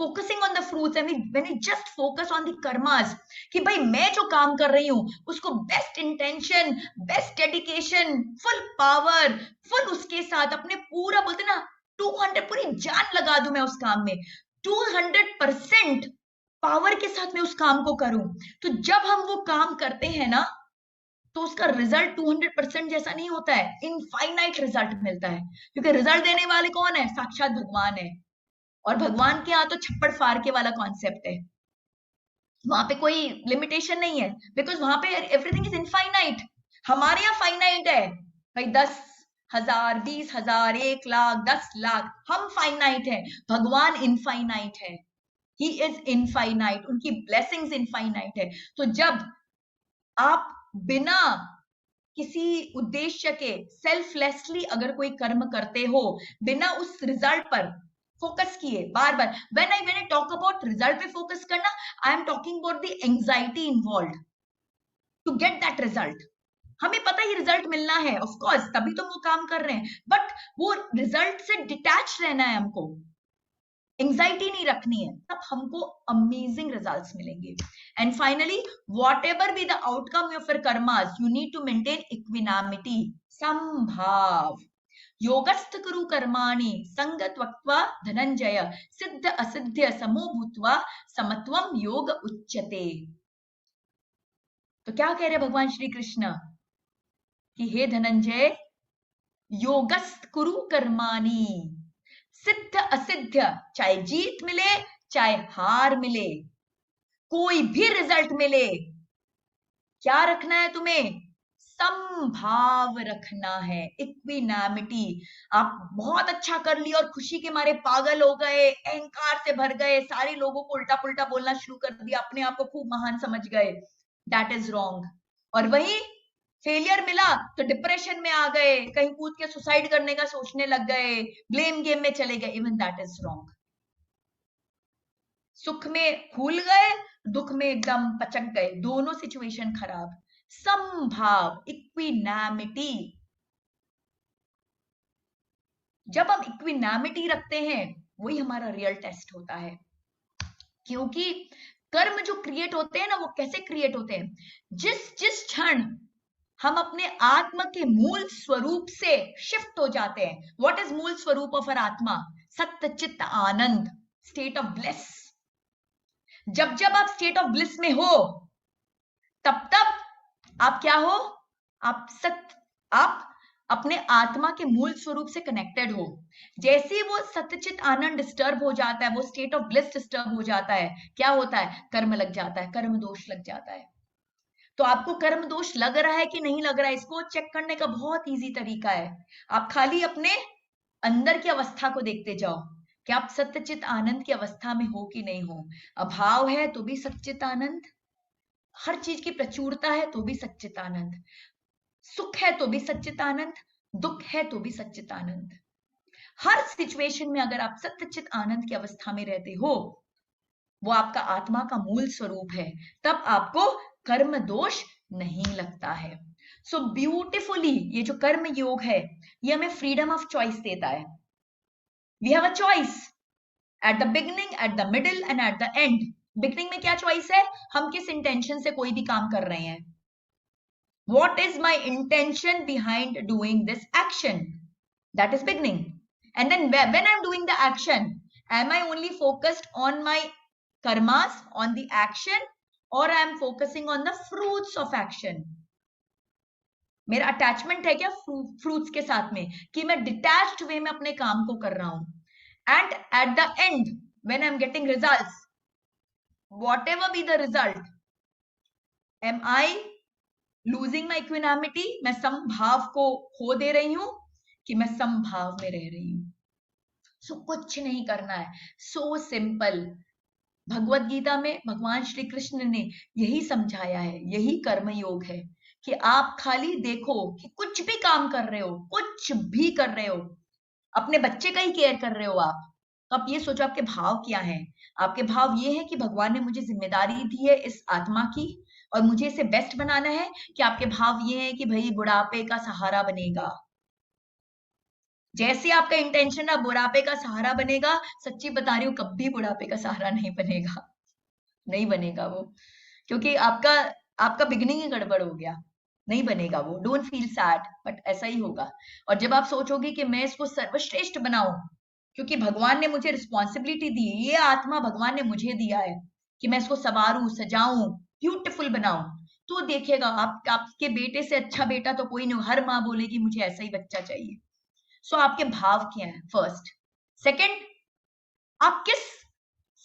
focusing on the fruits and when we just focus on the karmas, कि भाई मैं जो काम कर रही हूं उसको best intention, best dedication, full power, full उसके साथ अपने पूरा बोलते ना 200 पूरी जान लगा दूं मैं उस काम में, 200% पावर के साथ मैं उस काम को करूं, तो जब हम वो काम करते हैं ना, तो उसका रिजल्ट 200% जैसा नहीं होता है, इनफाइनाइट रिजल्ट मिलता है। क्योंकि रिजल्ट देने वाले कौन है, साक्षात भगवान है। और भगवान के यहाँ तो छप्पड़ फाड़ के वाला कॉन्सेप्ट है, वहां पे कोई लिमिटेशन नहीं है, बिकॉज वहां पे एवरीथिंग इज इनफाइनाइट। हमारे यहाँ फाइनाइट है भाई, 10,000, 20,000, 1,00,000, 10,00,000, हम फाइनाइट है, भगवान इनफाइनाइट है, ही इज इनफाइनाइट, उनकी ब्लेसिंग्स इनफाइनाइट है। तो जब आप बिना किसी उद्देश्य के सेल्फलेसली अगर कोई कर्म करते हो, बिना उस रिजल्ट पर फोकस किए बार बार, when I talk about result पे फोकस करना, I am talking about the anxiety involve to get that result. हमें पता ही रिजल्ट मिलना है, ऑफ कोर्स तभी तो वो काम कर रहे हैं, बट वो रिजल्ट से डिटैच रहना है हमको। एंजाइटी नहीं रखनी है, तब हमको अमेजिंग रिजल्ट्स मिलेंगे. And finally, whatever be the outcome of your karmas, you need to maintain equanimity, संभाव. योगस्थ कुरु कर्माणि संगत्वक्त्वा धनंजय, सिद्ध असिद्ध समो भूत्वा समत्वम योग उच्यते. तो क्या कह रहे भगवान श्री कृष्ण कि हे धनंजय, योगस्थ कुरु कर्माणि, सिद्ध असिद्ध, चाहे जीत मिले चाहे हार मिले, कोई भी रिजल्ट मिले, क्या रखना है तुम्हें? संभाव रखना है, इक्विनामिटी. आप बहुत अच्छा कर लिया और खुशी के मारे पागल हो गए, अहंकार से भर गए, सारे लोगों को उल्टा पुल्टा बोलना शुरू कर दिया, अपने आप को खूब महान समझ गए, दैट इज रॉन्ग. और वही फेलियर मिला तो डिप्रेशन में आ गए, कहीं कूद के सुसाइड करने का सोचने लग गए, ब्लेम गेम में चले गए, इवन दैट इज रॉन्ग. सुख में फूल गए, दुख में एकदम पचक गए, दोनों सिचुएशन खराब. संभाव, इक्विनामिटी. जब हम इक्विनामिटी रखते हैं, वही हमारा रियल टेस्ट होता है. क्योंकि कर्म जो क्रिएट होते हैं ना, वो कैसे क्रिएट होते हैं? जिस जिस क्षण हम अपने आत्मा के मूल स्वरूप से शिफ्ट हो जाते हैं. व्हाट इज मूल स्वरूप ऑफ आवर आत्मा? सत्य चित्त आनंद, स्टेट ऑफ ब्लिस. जब जब आप स्टेट ऑफ ब्लिस में हो, तब तब आप क्या हो? आप अपने आत्मा के मूल स्वरूप से कनेक्टेड हो. जैसे ही वो सत्यचित आनंद डिस्टर्ब हो जाता है, वो स्टेट ऑफ ब्लिस डिस्टर्ब हो जाता है, क्या होता है? कर्म लग जाता है, कर्म दोष लग जाता है. तो आपको कर्म दोष लग रहा है कि नहीं लग रहा है, इसको चेक करने का बहुत इजी तरीका है. आप खाली अपने अंदर की अवस्था को देखते जाओ कि आप सत्यचित आनंद की अवस्था में हो कि नहीं हो. अभाव है तो भी सच्चित आनंद, हर चीज की प्रचुरता है तो भी सच्चित आनंद, सुख है तो भी सच्चित आनंद, दुख है तो भी सच्चित आनंद. हर सिचुएशन में अगर आप सत्यचित आनंद की अवस्था में रहते हो, वो आपका आत्मा का मूल स्वरूप है, तब आपको कर्म दोष नहीं लगता है. सो ब्यूटिफुली, ये जो कर्म योग है, ये हमें फ्रीडम ऑफ चॉइस देता है. We have a choice at the beginning, at the middle and at the end. Beginning में क्या चॉइस है? हम किस इंटेंशन से कोई भी काम कर रहे हैं. What is my intention behind doing this action? That is beginning. And then when I'm doing the action, am I only focused on my karmas, on the action, or I am focusing on the fruits of action? मेरा अटैचमेंट है क्या फ्रूट्स के साथ में, कि मैं डिटैच्ड वे में अपने काम को कर रहा हूं. And at the end, when I am getting results, whatever be the result, am I losing my equanimity? मैं समभाव को खो दे रही हूं कि मैं समभाव में रह रही हूं. सो कुछ नहीं करना है, सो सिंपल. भगवत गीता में भगवान श्री कृष्ण ने यही समझाया है, यही कर्म योग है कि आप खाली देखो कि कुछ भी काम कर रहे हो, कुछ भी कर रहे हो, अपने बच्चे का ही केयर कर रहे हो आप, तो आप ये सोचो आपके भाव क्या हैं. आपके भाव ये है कि भगवान ने मुझे जिम्मेदारी दी है इस आत्मा की और मुझे इसे बेस्ट बनाना है, कि आपके भाव ये है कि भाई बुढ़ापे का सहारा बनेगा. जैसे आपका इंटेंशन है बुढ़ापे का सहारा बनेगा, सच्ची बता रही हूँ कभी बुढ़ापे का सहारा नहीं बनेगा, नहीं बनेगा वो. क्योंकि आपका आपका बिगिनिंग ही गड़बड़ हो गया, नहीं बनेगा वो. डोंट फील सैड, बट ऐसा ही होगा. और जब आप सोचोगे कि मैं इसको सर्वश्रेष्ठ बनाऊं, क्योंकि भगवान ने मुझे रिस्पॉन्सिबिलिटी दी है, ये आत्मा भगवान ने मुझे दिया है कि मैं इसको संवारूं, सजाऊं, ब्यूटीफुल बनाऊं, तो देखिएगा आपके बेटे से अच्छा बेटा तो कोई नहीं. हर माँ बोलेगी मुझे ऐसा ही बच्चा चाहिए. सो आपके भाव क्या है? फर्स्ट. सेकंड, आप किस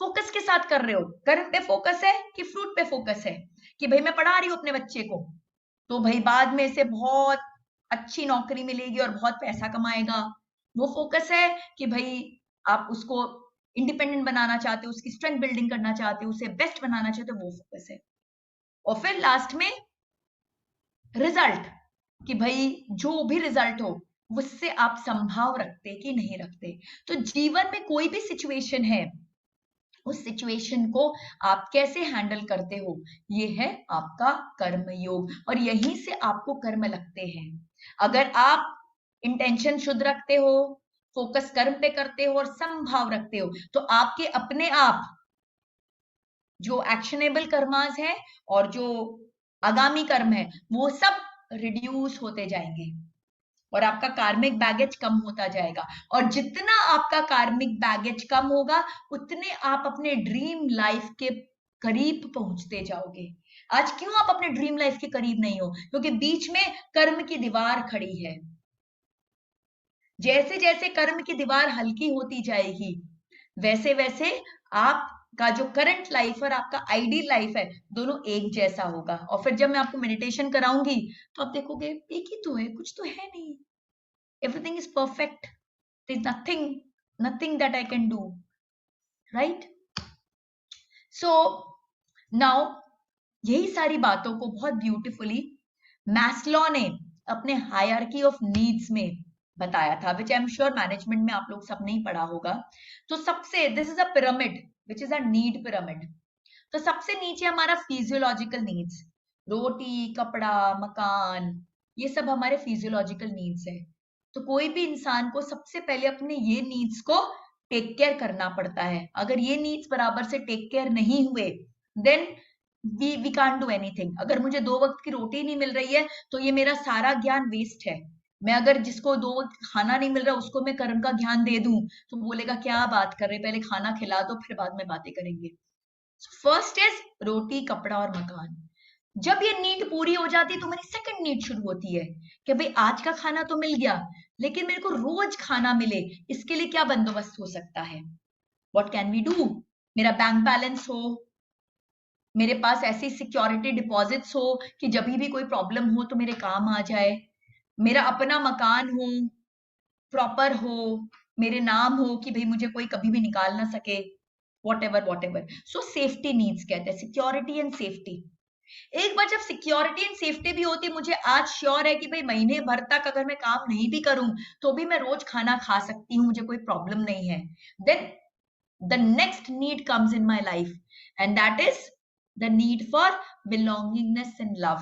फोकस के साथ कर रहे हो? कर्म पे फोकस है कि फ्रूट पे फोकस है? कि भाई मैं पढ़ा रही हूँ अपने बच्चे को, तो भाई बाद में इसे बहुत अच्छी नौकरी मिलेगी और बहुत पैसा कमाएगा, वो फोकस है? कि भाई आप उसको इंडिपेंडेंट बनाना चाहते हो, उसकी स्ट्रेंथ बिल्डिंग करना चाहते हो, उसे बेस्ट बनाना चाहते हो, वो फोकस है. और फिर लास्ट में रिजल्ट, कि भाई जो भी रिजल्ट हो उससे आप संभाव रखते कि नहीं रखते. तो जीवन में कोई भी सिचुएशन है, उस सिचुएशन को आप कैसे हैंडल करते हो, ये है आपका कर्म योग. और यहीं से आपको कर्म लगते हैं. अगर आप इंटेंशन शुद्ध रखते हो, फोकस कर्म पे करते हो और समभाव रखते हो, तो आपके अपने आप जो एक्शनेबल कर्मास है और जो आगामी कर्म है वो सब रिड्यूस होते जाएंगे और आपका कार्मिक बैगेज कम होता जाएगा। और जितना आपका कार्मिक बैगेज कम होगा उतने आप अपने ड्रीम लाइफ के करीब पहुंचते जाओगे। आज क्यों आप अपने ड्रीम लाइफ के करीब नहीं हो? क्योंकि बीच में कर्म की दीवार खड़ी है। जैसे जैसे कर्म की दीवार हल्की होती जाएगी वैसे वैसे आपका जो करंट लाइफ और आपका आइडियल लाइफ है दोनों एक जैसा होगा। और फिर जब मैं आपको मेडिटेशन कराऊंगी तो आप देखोगे एक ही तो है, कुछ तो है नहीं, everything is perfect, there's nothing that I can do, right? So now यही सारी बातों को बहुत ब्यूटीफुली मैस्लो ने अपने हायरार्की ऑफ नीड्स में बताया था, विच आई एम श्योर मैनेजमेंट में आप लोग सब नहीं पढ़ा होगा। तो सबसे, this is a pyramid which is a need pyramid. तो सबसे नीचे हमारा फिजियोलॉजिकल नीड्स, रोटी, कपड़ा, मकान, ये सब हमारे फिजियोलॉजिकल नीड्स है। तो कोई भी इंसान को सबसे पहले अपने ये नीड्स को टेक केयर करना पड़ता है। अगर ये नीड्स बराबर से टेक केयर नहीं हुए then we can't do anything. अगर मुझे 2 वक्त की रोटी नहीं मिल रही है तो ये मेरा सारा ज्ञान वेस्ट है। मैं अगर जिसको 2 वक्त खाना नहीं मिल रहा उसको मैं कर्म का ज्ञान दे दूं तो बोलेगा क्या बात कर रहे, पहले खाना खिला दो फिर बाद में बातें करेंगे। फर्स्ट इज रोटी, कपड़ा और मकान। जब ये नीड पूरी हो जाती है तो मेरी सेकंड नीड शुरू होती है कि भाई आज का खाना तो मिल गया लेकिन मेरे को रोज खाना मिले, इसके लिए क्या बंदोबस्त हो सकता है? What can we do? मेरा बैंक बैलेंस हो, मेरे पास ऐसी सिक्योरिटी डिपॉजिट्स हो कि जब भी कोई प्रॉब्लम हो तो मेरे काम आ जाए, मेरा अपना मकान हो, प्रॉपर हो, मेरे नाम हो कि भाई मुझे कोई कभी भी निकाल ना सके, whatever. सो सेफ्टी नीड्स कहते हैं, सिक्योरिटी एंड सेफ्टी। एक बार जब सिक्योरिटी एंड सेफ्टी भी होती, मुझे आज श्योर है कि भाई महीने भर तक अगर मैं काम नहीं भी करूं तो भी मैं रोज खाना खा सकती हूँ, मुझे कोई प्रॉब्लम नहीं है, then the next need comes in my life and that is the need for belongingness and love.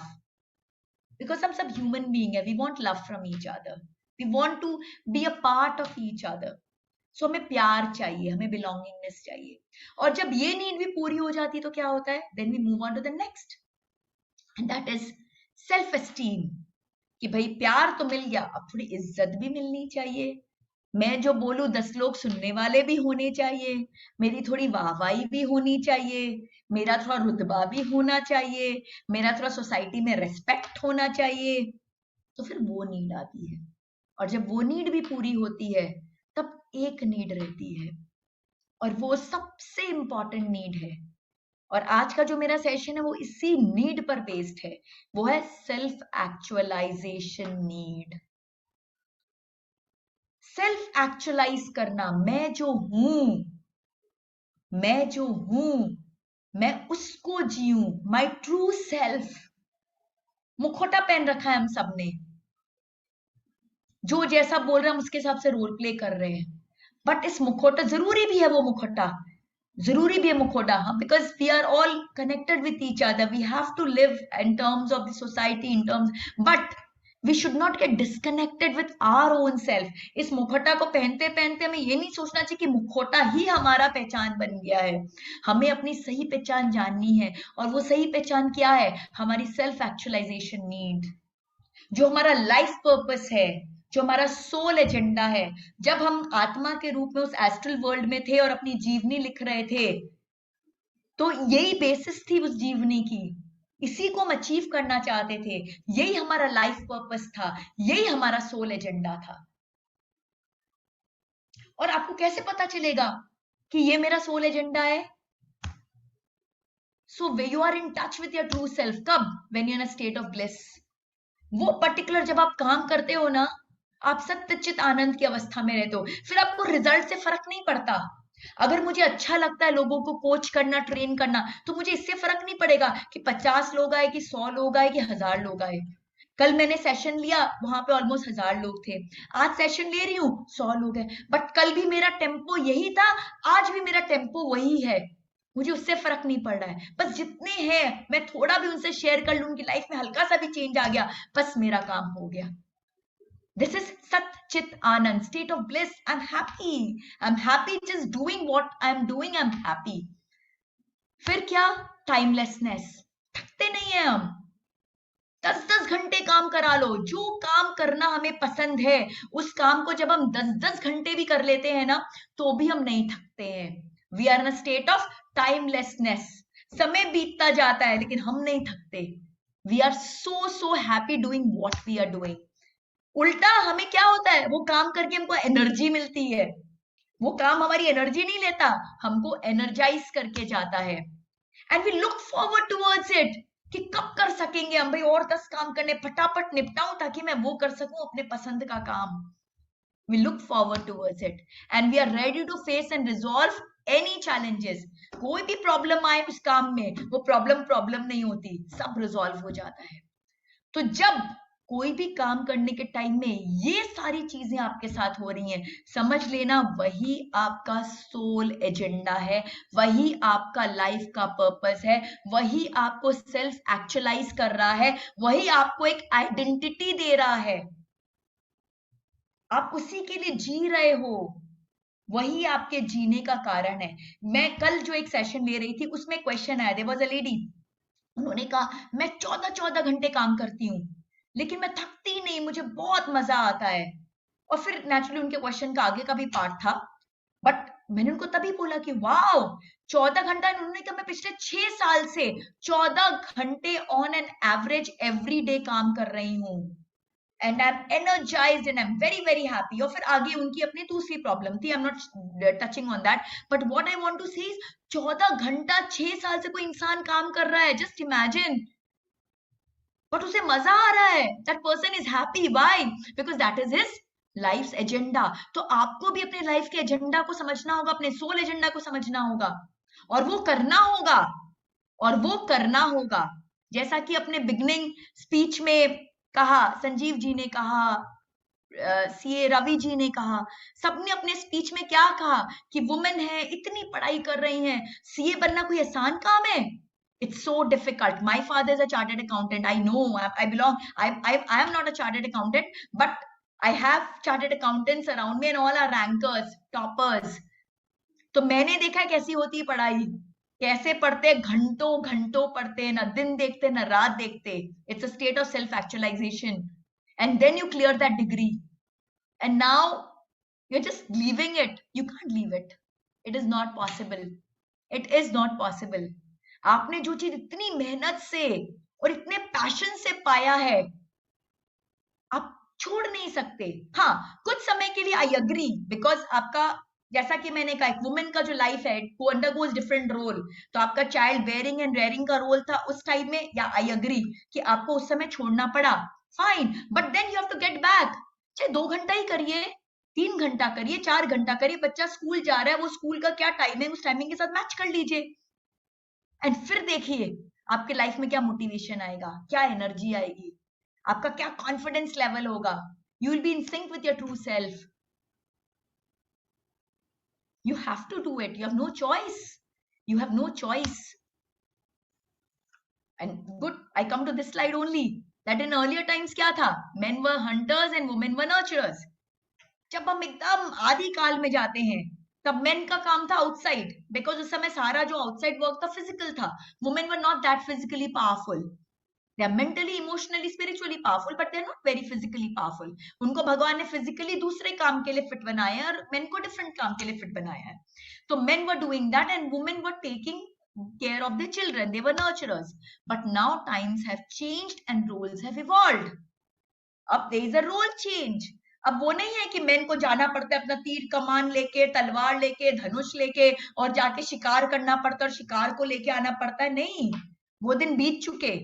Because हम सब ह्यूमन बीइंग है, we want love from each other, we want to be a part of each other. So हमें प्यार चाहिए, हमें बिलोंगिंगनेस चाहिए। और जब ये नीड भी पूरी हो जाती है तो क्या होता है? Then we move on to the next and that is self esteem. कि भाई प्यार तो मिल गया, अब थोड़ी इज्जत भी मिलनी चाहिए, मैं जो बोलूं 10 लोग सुनने वाले भी होने चाहिए, मेरी थोड़ी वाहवाही भी होनी चाहिए, मेरा थोड़ा रुतबा भी होना चाहिए, मेरा थोड़ा सोसाइटी में रेस्पेक्ट होना चाहिए। तो फिर वो नीड आती है और जब वो नीड भी पूरी होती है तब एक नीड रहती है और वो सबसे इंपॉर्टेंट नीड है। और आज का जो मेरा सेशन है वो इसी नीड पर बेस्ड है, वो है self actualisation need. Self actualise करना, मैं जो हूं मैं उसको जीऊं, माई ट्रू सेल्फ। मुखौटा पहन रखा है हम सबने, जो जैसा बोल रहे हैं हम उसके हिसाब से रोल प्ले कर रहे हैं, बट इस मुखौटा जरूरी भी है, वो मुखौटा जरूरी भी है मुखौटा, because we are all connected with each other, we have to live in terms of the society, in terms, but we should not get disconnected with our own self. इस मुखौटा को पहनते पहनते हमें ये नहीं सोचना चाहिए कि मुखौटा ही हमारा पहचान बन गया है। हमें अपनी सही पहचान जाननी है और वो सही पहचान क्या है? हमारी सेल्फ एक्चुअलाइजेशन नीड, जो हमारा लाइफ पर्पस है, जो हमारा सोल एजेंडा है। जब हम आत्मा के रूप में उस एस्ट्रल वर्ल्ड में थे और अपनी जीवनी लिख रहे थे तो यही बेसिस थी उस जीवनी की, इसी को हम अचीव करना चाहते थे, यही हमारा लाइफ पर्पस था, यही हमारा सोल एजेंडा था। और आपको कैसे पता चलेगा कि ये मेरा सोल एजेंडा है? So way you are in touch with your true self, कब? When you in a state of bliss. वो पर्टिकुलर जब आप काम करते हो ना, आप सत्यचित आनंद की अवस्था में रहते हो, फिर आपको रिजल्ट से फर्क नहीं पड़ता। अगर मुझे अच्छा लगता है लोगों को कोच करना, ट्रेन करना, तो मुझे इससे फर्क नहीं पड़ेगा कि 50 लोग आए कि 100 लोग आए कि 1000 लोग आए। कल मैंने सेशन लिया, वहां पे ऑलमोस्ट 1000 लोग थे, आज सेशन ले रही हूँ 100 लोग हैं, बट कल भी मेरा टेम्पो यही था, आज भी मेरा टेम्पो वही है, मुझे उससे फर्क नहीं पड़ रहा है। बस जितने हैं मैं थोड़ा भी उनसे शेयर कर लूं, उनकी लाइफ में हल्का सा भी चेंज आ गया, बस मेरा काम हो गया। दिस इज सत चित आनंद, state of bliss. I am happy just doing what I am doing, I am happy. फिर क्या? टाइमलेसनेस. थकते नहीं है हम. 10-10 घंटे काम करा लो. जो काम करना हमें पसंद है उस काम को जब हम 10-10 घंटे भी कर लेते हैं ना, तो भी हम नहीं थकते हैं. We are in a state of timelessness. समय बीतता जाता है लेकिन हम नहीं थकते. We are so happy doing what we are doing. उल्टा हमें क्या होता है, वो काम करके हमको एनर्जी मिलती है. वो काम हमारी एनर्जी नहीं लेता, हमको एनर्जाइज करके जाता है. And we look forward towards it कि कब कर सकेंगे हम भाई और 10 काम करने, फटाफट निपटाऊं ताकि मैं वो कर सकूं अपने पसंद का काम. We look forward towards it and we are ready to face and resolve any challenges. कोई भी प्रॉब्लम आए उस काम में, वो प्रॉब्लम नहीं होती, सब रिजॉल्व हो जाता है. तो जब कोई भी काम करने के टाइम में ये सारी चीजें आपके साथ हो रही हैं, समझ लेना वही आपका सोल एजेंडा है, वही आपका लाइफ का पर्पस है, वही आपको सेल्फ एक्चुअलाइज कर रहा है, वही आपको एक आइडेंटिटी दे रहा है. आप उसी के लिए जी रहे हो, वही आपके जीने का कारण है. मैं कल जो एक सेशन ले रही थी उसमें क्वेश्चन आया. देयर वाज अ लेडी, उन्होंने कहा मैं 14-14 घंटे काम करती हूँ लेकिन मैं थकती नहीं, मुझे बहुत मजा आता है. और फिर नेचुरली उनके क्वेश्चन का आगे का भी पार्ट था, बट मैंने उनको तभी बोला कि वाओ 14 घंटा. उन्होंने कहा मैं पिछले 6 साल से 14 घंटे on an average every day काम कर रही हूँ and I'm energized and I'm very happy. और फिर आगे उनकी अपनी दूसरी प्रॉब्लम थी. I'm not touching on that, but what I want to say is 14 घंटा 6 साल से कोई इंसान काम कर रहा है, just imagine. बट उसे मजा आ रहा है. That person is happy. Why? Because that is his life's agenda. तो आपको भी अपने लाइफ के एजेंडा को समझना होगा, अपने सोल एजेंडा को समझना होगा और वो करना होगा. जैसा कि अपने बिगनिंग स्पीच में कहा, संजीव जी ने कहा, सीए रवि जी ने कहा, सबने अपने स्पीच में क्या कहा कि वुमेन है, इतनी पढ़ाई कर रही हैं, सीए बनना कोई आसान काम है? It's so difficult. My father is a chartered accountant. I know. I am not a chartered accountant, but I have chartered accountants around me and all are rankers, toppers. तो मैंने देखा है कैसी होती है पढ़ाई, कैसे पढ़ते, घंटों पढ़ते, ना दिन देखते ना रात देखते. It's a state of self actualization, and then you clear that degree, and now you're just leaving it. You can't leave it. It is not possible. It is not possible. आपने जो चीज इतनी मेहनत से और इतने पैशन से पाया है, आप छोड़ नहीं सकते. हाँ, कुछ समय के लिए आई अग्री, बिकॉज आपका, जैसा कि मैंने कहा, एक वुमेन का जो लाइफ है वो अंडरगोज डिफरेंट रोल. तो आपका चाइल्ड बेयरिंग एंड रेयरिंग का रोल था उस टाइम में, या आई अग्री कि आपको उस समय छोड़ना पड़ा, fine. But then you have to get back. चाहे 2 घंटा ही करिए, 3 घंटा करिए, 4 घंटा करिए. बच्चा स्कूल जा रहा है, वो स्कूल का क्या टाइम है, उस टाइमिंग के साथ मैच कर लीजिए. एंड फिर देखिए आपके लाइफ में क्या मोटिवेशन आएगा, क्या एनर्जी आएगी, आपका क्या कॉन्फिडेंस लेवल होगा. You will be in sync with your true self. You have to do it. You have no choice. You have no choice. And good, I come to this slide only. That in earlier times क्या था? Men were hunters and women were nurturers. जब हम एकदम आदि काल में जाते हैं, तब men का काम था outside, because उस समय सारा जो outside work था physical था. Women were not that physically powerful. They are mentally, emotionally, spiritually powerful, but they are not very physically powerful. उनको भगवान ने physically दूसरे काम के लिए fit बनाया है और men को different काम के लिए fit बनाया है. तो men were doing that and women were taking care of the children. They were nurturers. But now times have changed and roles have evolved. अब there is a role change. अब वो नहीं है कि men को जाना पड़ता है अपना तीर कमान लेके, तलवार लेके, धनुष लेके और जाके शिकार करना पड़ता है और शिकार को लेके आना पड़ता है. नहीं, वो दिन बीत चुके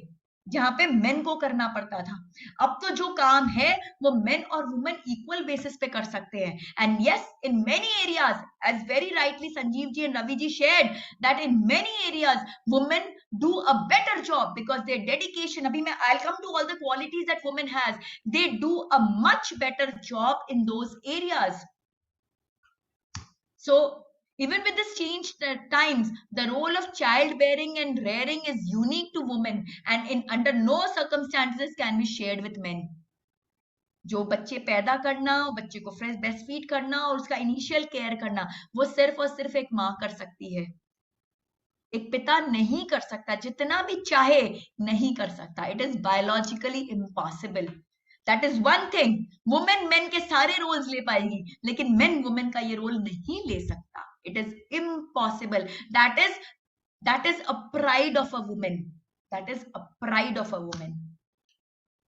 जहां पे मेन को करना पड़ता था. अब तो जो काम है वो मेन और वुमेन इक्वल बेसिस पे कर सकते हैं. And yes, in many areas, as very rightly Sanjeev ji and Ravi ji shared, that in many areas women do a better job because their dedication, abhi mein I'll come to all the qualities that women has, they do a much better job in those areas. So even with this changed times, the role of childbearing and rearing is unique to women and in under no circumstances can be shared with men. जो बच्चे पैदा करना, बच्चे को फ्रेश ब्रेस्ट फीड करना और उसका इनिशियल केयर करना, वो सिर्फ और सिर्फ एक माँ कर सकती है। एक पिता नहीं कर सकता, जितना भी चाहे नहीं कर सकता। It is biologically impossible. That is one thing. Women main के सारे रोल्स ले पाएगी, लेकिन मेन वुमेन का ये रोल नहीं ले सकता। It is impossible. That is a pride of a women. That is a pride of a women.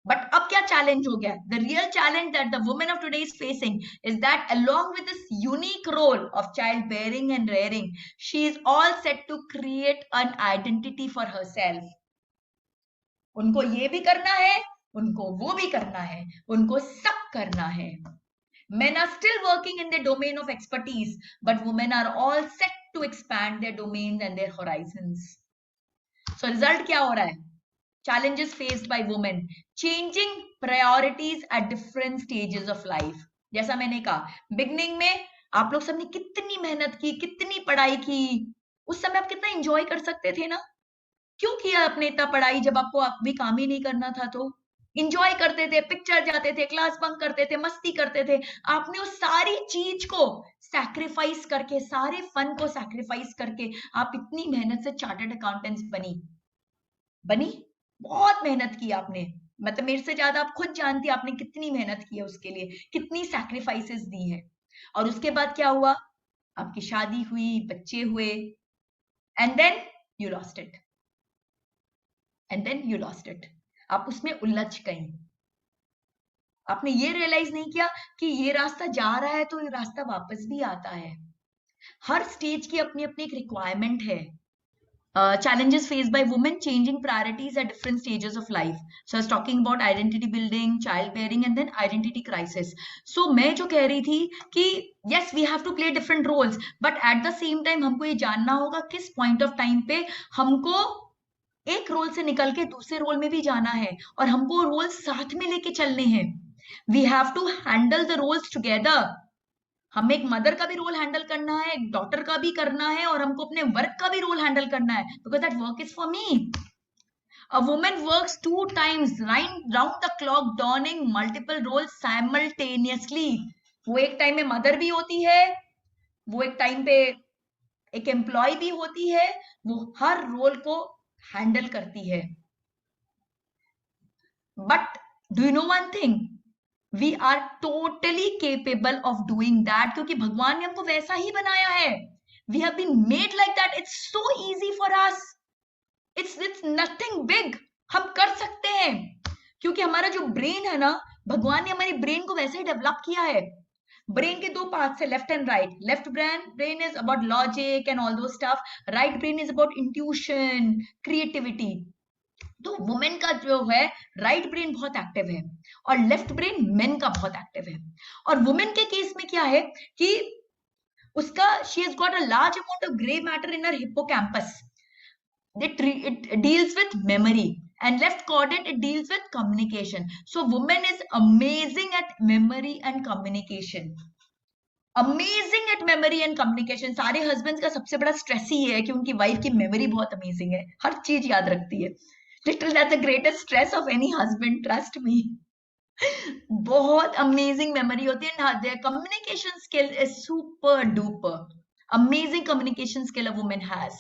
But अब क्या चैलेंज हो गया? The real challenge that the women of today is facing is that along with this unique role of child bearing and rearing, she is all set to create an identity for herself. उनको ये भी करना है, उनको वो भी करना है, उनको सब करना है. Men are still working in their domain of expertise, but women are all set to expand their domains and their horizons. So result क्या हो रहा है? Challenges faced by women, changing priorities at different stages of life. जैसा मैंने कहा बिगनिंग में, आप लोग सबने कितनी मेहनत की, कितनी पढ़ाई की, उस समय आप कितना एंजॉय कर सकते थे ना? क्यों किया आपने इतना पढ़ाई जब आपको अभी काम ही नहीं करना था? तो इंजॉय करते थे, पिक्चर जाते थे, क्लास बंक करते थे, मस्ती करते थे. आपने उस सारी चीज को सैक्रिफाइस करके, सारे फन को सैक्रिफाइस करके आप इतनी मेहनत से चार्टर्ड अकाउंटेंट्स बनी. बहुत मेहनत की आपने. मतलब मेरे से ज्यादा आप खुद जानती है आपने कितनी मेहनत की है उसके लिए, कितनी सैक्रिफाइसेस दी है. और उसके बाद क्या हुआ? आपकी शादी हुई, बच्चे हुए, and then you lost it. आप उसमें उलझ गई. आपने ये रियलाइज नहीं किया कि ये रास्ता जा रहा है तो ये रास्ता वापस भी आता है. हर स्टेज की अपनी अपनी एक रिक्वायरमेंट है. Challenges faced by women, changing priorities at different stages of life. So I was talking about identity building, childbearing, and then identity crisis. So मैं जो कह रही थी कि yes, we have to play different roles, but at the same time हमको ये जानना होगा किस point of time पे हमको एक रोल से निकल के दूसरे रोल में भी जाना है, और हमको रोल साथ में लेके चलने हैं. We have to handle the roles together. हमें एक मदर का भी रोल हैंडल करना है, एक डॉटर का भी करना है, और हमको अपने वर्क का भी रोल हैंडल करना है, because that work is for me. A woman works 2 times round the clock, donning multiple roles simultaneously. वो एक टाइम में मदर भी होती है, वो एक टाइम पे एक एम्प्लॉय भी होती है, वो हर रोल को हैंडल करती है. But do you know one thing? We are totally capable of doing that, क्योंकि भगवान ने हमको वैसा ही बनाया है. We have been made like that. It's so easy for us. It's nothing big. हम कर सकते हैं, क्योंकि हमारा जो ब्रेन है ना, भगवान ने हमारे ब्रेन को वैसे ही डेवलप किया है. ब्रेन के 2 पार्ट्स है, left and right. Left brain is about logic and all those stuff. Right brain is about intuition, creativity. तो वुमेन का जो है राइट ब्रेन बहुत एक्टिव है, और लेफ्ट ब्रेन मेन का बहुत एक्टिव है. और वुमेन के केस में क्या है कि उसका she has got a large amount of grey matter in her hippocampus. it deals with memory, and left quadrant it deals with communication. So woman is amazing at memory and communication. Amazing eight memory and communication. सारे हस्बैंड्स का सबसे बड़ा स्ट्रेस ही है कि उनकी वाइफ की मेमोरी बहुत अमेजिंग है, हर चीज याद रखती है. Literally that's the greatest stress of any husband, trust me. बहुत अमेजिंग मेमोरी होती है, and there communication skill is super duper. Amazing communication skill a woman has.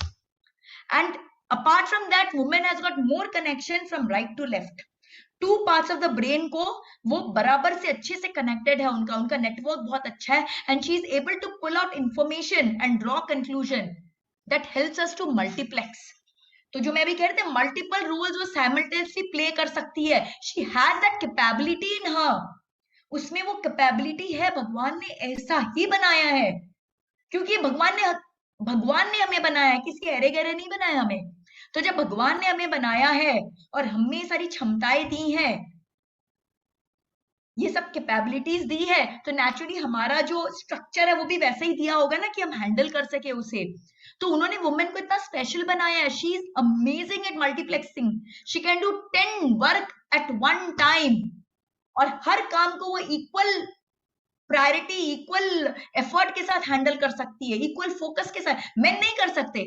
And apart from that, woman has got more connection from right to left. 2 parts of the brain को वो बराबर से अच्छे से connected है, उनका नेटवर्क बहुत अच्छा है, and she is able to pull out information and draw conclusion that helps us to multiplex. तो जो मैं भी कह रही थी, मल्टीपल रोल्स वो साइमल्टेनियसली प्ले कर सकती है. She has that capability in her. उसमें वो कैपेबिलिटी है, भगवान ने ऐसा ही बनाया है, क्योंकि भगवान ने हमें बनाया है, किसी अरे गहरे नहीं बनाया हमें. तो जब भगवान ने हमें बनाया है और हमें सारी क्षमताएं दी हैं, ये सब कैपेबिलिटीज दी है, तो नेचुरली हमारा जो स्ट्रक्चर है वो भी वैसे ही दिया होगा ना कि हम हैंडल कर सके उसे. तो उन्होंने वुमेन को इतना स्पेशल बनाया है. She is amazing eight multiplexing. She can do 10 work at 1 time, और हर काम को वो इक्वल प्रायोरिटी, इक्वल एफर्ट के साथ हैंडल कर सकती है, इक्वल फोकस के साथ. मैं नहीं कर सकते.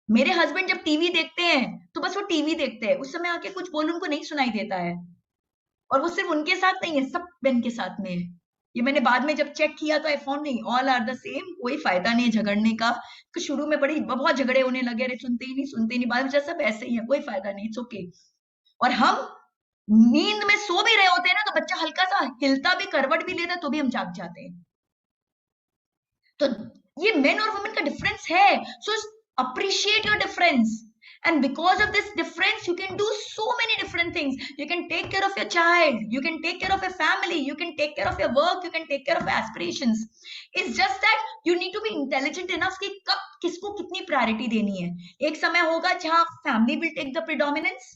मेरे हस्बैंड जब टीवी देखते हैं तो बस वो टीवी देखते हैं, उस समय आके कुछ बोलूं उनको नहीं सुनाई देता है. और वो सिर्फ उनके साथ नहीं है, सब मेन के साथ में है। ये मैंने बाद में जब चेक किया तो आई फाउंड नहीं, ऑल आर द सेम, कोई फायदा नहीं है झगड़ने का। कि शुरू में बड़ी बहुत झगड़े होने लगे, अरे सुनते ही नहीं सुनते ही नहीं, बाद में सब ऐसे ही है, कोई फायदा नहीं, इट्स ओके। और हम नींद में सो भी रहे होते हैं ना, तो बच्चा हल्का सा हिलता भी, करवट भी लेता है, तो भी हम जाग जाते हैं। तो ये मेन और वुमेन का डिफरेंस है। सो appreciate your difference, and because of this difference you can do so many different things. You can take care of your child, you can take care of your family, you can take care of your work, you can take care of your aspirations. It's just that you need to be intelligent enough कि कब किसको कितनी प्रायोरिटी देनी है। एक समय होगा जहां family will take the predominance,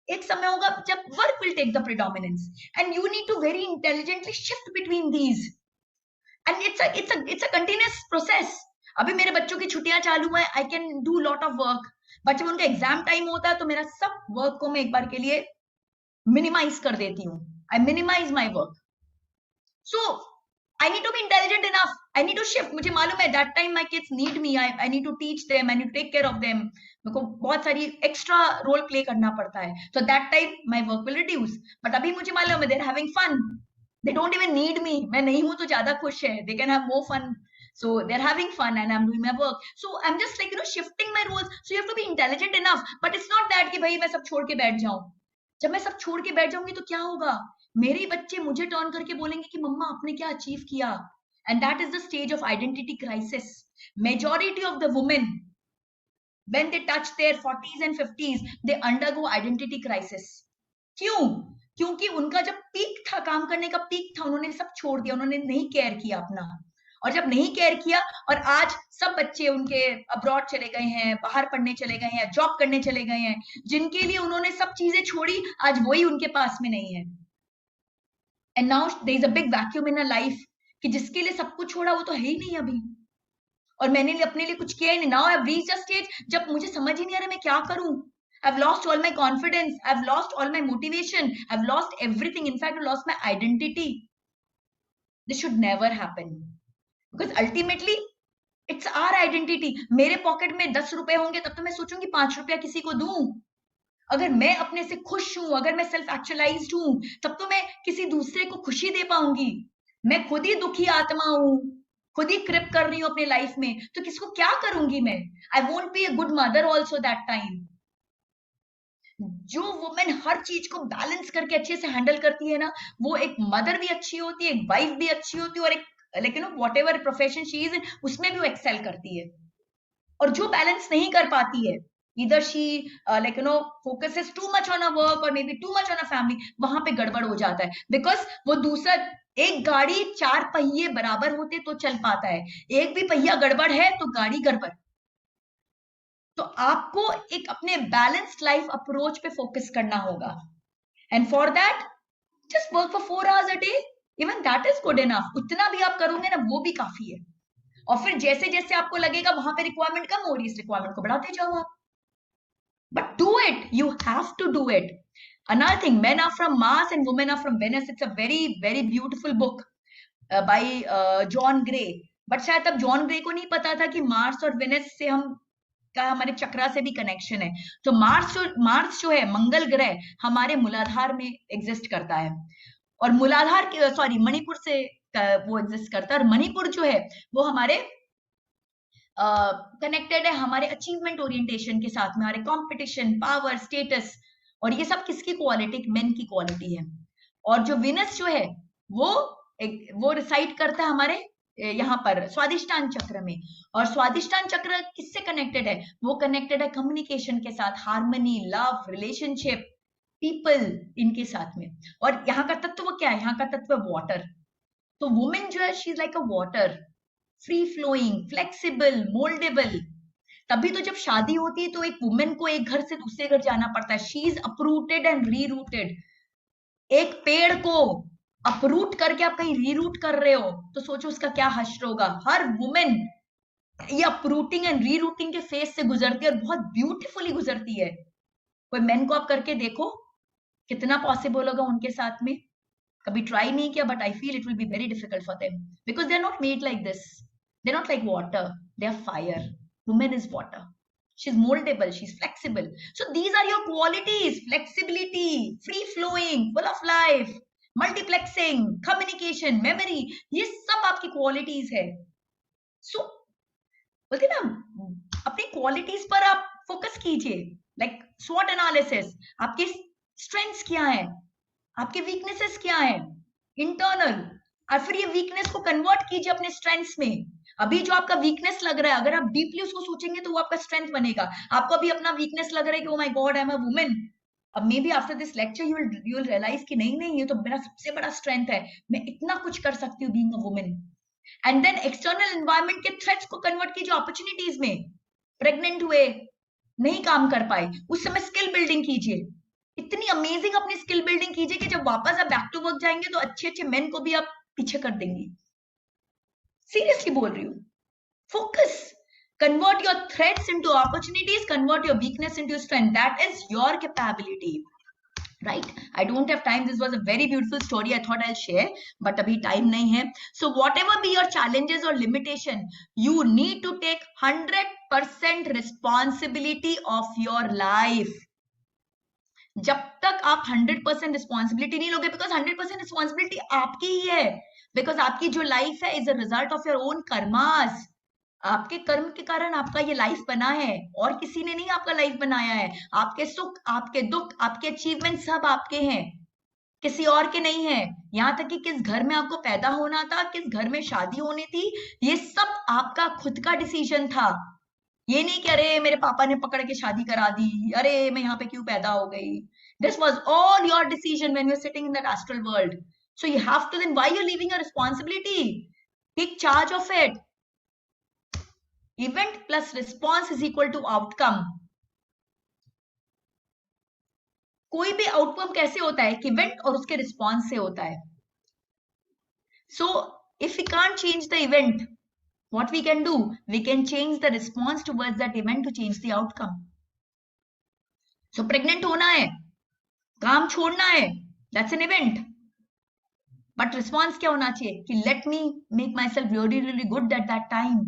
एक समय होगा जब work will take the predominance, and you need to very intelligently shift between these. And it's a continuous process. अभी मेरे बच्चों की छुट्टियां चालू है, I can do lot of work, but जब उनका एग्जाम टाइम होता है तो मेरा सब वर्क को मैं एक बार के लिए मिनिमाइज कर देती हूँ। I minimize my work. So I need to be intelligent enough, I need to shift. मुझे मालूम है that time my kids need me, I need to teach them, I need to take care of them, मेरे को बहुत सारी एक्स्ट्रा रोल प्ले करना पड़ता है, तो that time my work will reduce. But अभी मुझे मालूम है they are having fun, they don't even need me, मैं नहीं हूं तो ज्यादा खुश है, they can have more fun, so they're having fun and I'm doing my work, so I'm just like shifting my roles. So you have to be intelligent enough, but it's not that कि भाई मैं सब छोड़ के बैठ जाऊं। जब मैं सब छोड़ के बैठ जाऊंगी तो क्या होगा, मेरे बच्चे मुझे टर्न करके बोलेंगे कि मम्मा आपने क्या अचीव किया, and that is the stage of identity crisis. Majority of the women when they touch their 40s and 50s they undergo identity crisis. क्यों? क्योंकि उनका जब पीक था, काम करने का पीक था, उन्होंने सब छोड़ दिया, उन्होंने नहीं केयर किया अपना। और जब नहीं केयर किया, और आज सब बच्चे उनके अब्रॉड चले गए हैं, बाहर पढ़ने चले गए हैं, जॉब करने चले गए हैं, जिनके लिए उन्होंने सब चीजें छोड़ी, आज वही उनके पास में नहीं है। And now there is a big vacuum in a life, कि जिसके लिए सब कुछ छोड़ा वो तो है ही नहीं अभी, और मैंने अपने लिए कुछ किया ही नहीं। Now I have reached a stage जब मुझे समझ ही नहीं आ रहा मैं क्या करूं। I've lost all my confidence, I've lost all my motivation, I've lost everything, in fact I've lost my identity. This should never happen, because ultimately it's our identity. मेरे पॉकेट में 10 रुपए होंगे तब तो मैं सोचूंगी 5 रुपया किसी को दूं। अगर मैं अपने से खुश हूं, अगर मैं सेल्फ एक्चुअलाइज्ड हूं, तब तो मैं किसी दूसरे को खुशी दे पाऊंगी। मैं खुद ही दुखी आत्मा हूं, खुद ही क्रिप कर रही हूं अपने लाइफ में, तो किसको क्या करूंगी मैं। I won't be a good mother also that time. जो वुमेन हर चीज को बैलेंस करके अच्छे से हैंडल करती है ना, वो एक मदर भी अच्छी होती है, एक वाइफ भी अच्छी होती है, और एक like what ever profession she is उसमें भी वो एक्सेल करती है। और जो बैलेंस नहीं कर पाती है, इधर she focuses too much on a work और maybe too much on a family, वहां पे गड़बड़ हो जाता है। बिकॉज वो दूसरा, एक गाड़ी 4 पहिए बराबर होते तो चल पाता है, एक भी पहिया गड़बड़ है तो गाड़ी गड़बड़। तो आपको एक अपने बैलेंस्ड लाइफ अप्रोच पे फोकस करना होगा, and for that just work for 4 hours a day, even that is good enough. उतना भी आप करोगे ना वो भी काफी है। और फिर जैसे जैसे आपको लगेगा वहां पे रिक्वायरमेंट कम हो रही है, इस रिक्वायरमेंट को बढ़ाते जाओ आप, but do it, you have to do it. Another thing, Men Are From Mars and Women Are From Venus, it's a very very beautiful book by John Gray। But शायद अब जॉन ग्रे को नहीं पता था कि मार्स और वेनस से हम का हमारे चक्रा से भी कनेक्शन है। तो मार्स जो है, मंगल ग्रह, हमारे मूलाधार में एग्जिस्ट करता है, और मूलाधार सॉरी मणिपुर से वो एग्जिस्ट करता है, और मणिपुर जो है वो हमारे कनेक्टेड है हमारे अचीवमेंट ओरिएंटेशन के साथ में, हमारे कंपटीशन, पावर, स्टेटस, और ये सब किसकी क्वालिटी, मेन की क्वालिटी है। और जो विनस जो है वो रिसाइड करता है हमारे यहाँ पर स्वादिष्टान चक्र में। और स्वादिष्टान चक्र किससे कनेक्टेड है, वो कनेक्टेड है कम्युनिकेशन के साथ, हार्मनी, लव, रिलेशनशिप, पीपल, इनके साथ में। और यहाँ का तत्व क्या है, यहाँ का तत्व वाटर। तो वुमेन जो है she is like a water, free flowing, flexible, mouldable. तभी तो जब शादी होती है तो एक वुमेन को एक घर से दूसरे घर जाना पड़ता है, शी इज अपरूटेड एंड रीरूटेड। एक पेड़ को अपरूट करके आप कहीं रीरूट कर रहे हो तो सोचो उसका क्या हश्र होगा। हर वुमेन ये अपरूटिंग एंड रीरूटिंग के फेज से गुजरती है, और बहुत ब्यूटीफुली गुजरती है। कोई मेन को आप करके देखो कितना पॉसिबल होगा उनके साथ में। कभी ट्राई नहीं किया, but I feel it will be very difficult for them, because they are not made like this, they are not like water, they are fire. Women is water, she's moldable, she's flexible. So these are your qualities: flexibility, free flowing, full of life, multiplexing, communication, memory, ये सब आपकी क्वालिटीज है. सो बोलते ना, अपनी क्वालिटीज पर आप फोकस कीजिए. लाइक स्वॉट एनालिसिस, आपके स्ट्रेंथ्स क्या है, आपके वीकनेसेस क्या है इंटरनल, और फिर ये वीकनेस को कन्वर्ट कीजिए अपने स्ट्रेंथ्स में. अभी जो आपका वीकनेस लग रहा है, अगर आप डीपली उसको सोचेंगे तो वो आपका स्ट्रेंथ बनेगा. आपको अभी अपना वीकनेस लग रहा है कि oh my god I am a woman, अब maybe after this lecture you will realise कि नहीं नहीं, ये तो मेरा सबसे बड़ा स्ट्रेंथ है, मैं इतना कुछ कर सकती हूँ being a women. And then external environment के थ्रेट्स को कन्वर्ट कीजिए अपॉर्चुनिटीज में. प्रेग्नेंट हुए, नहीं काम कर पाए, उस समय स्किल बिल्डिंग कीजिए. इतनी अमेजिंग अपनी स्किल बिल्डिंग कीजिए कि जब वापस आप बैक टू वर्क जाएंगे तो अच्छे अच्छे मेन को भी आप पीछे कर देंगी. सीरियसली बोल रही हूँ. Focus. Convert your threats into opportunities, convert your weakness into strength. That is your capability, right? I don't have time. This was a very beautiful story I thought I'll share, but abhi time nahi hai. So whatever be your challenges or limitation, you need to take 100% responsibility of your life. जब तक आप 100% रिस्पॉन्सिबिलिटी नहीं लोगे, बिकॉज 100% रिस्पॉन्सिबिलिटी आपकी ही है, बिकॉज आपकी जो लाइफ है is a result of your own karmas. आपके कर्म के कारण आपका ये लाइफ बना है, और किसी ने नहीं आपका लाइफ बनाया है. आपके सुख, आपके दुख, आपके अचीवमेंट सब आपके हैं, किसी और के नहीं है. यहाँ तक कि किस घर में आपको पैदा होना था, किस घर में शादी होनी थी, ये सब आपका खुद का डिसीजन था. ये नहीं कि अरे मेरे पापा ने पकड़ के शादी करा दी, अरे मैं यहाँ पे क्यों पैदा हो गई. This was all your decision when you are sitting in that astral world. So you have to, then why you are leaving a responsibility? Take charge of it. Event plus response is equal to outcome. कोई भी आउटकम कैसे होता है? कि इवेंट और उसके रिस्पॉन्स से होता है. So if we can't change the event, what we can do? We can change the response towards that event to change the outcome. So pregnant होना है, काम छोड़ना है, that's an event. But response क्या होना चाहिए? कि let me make myself really really good at that time.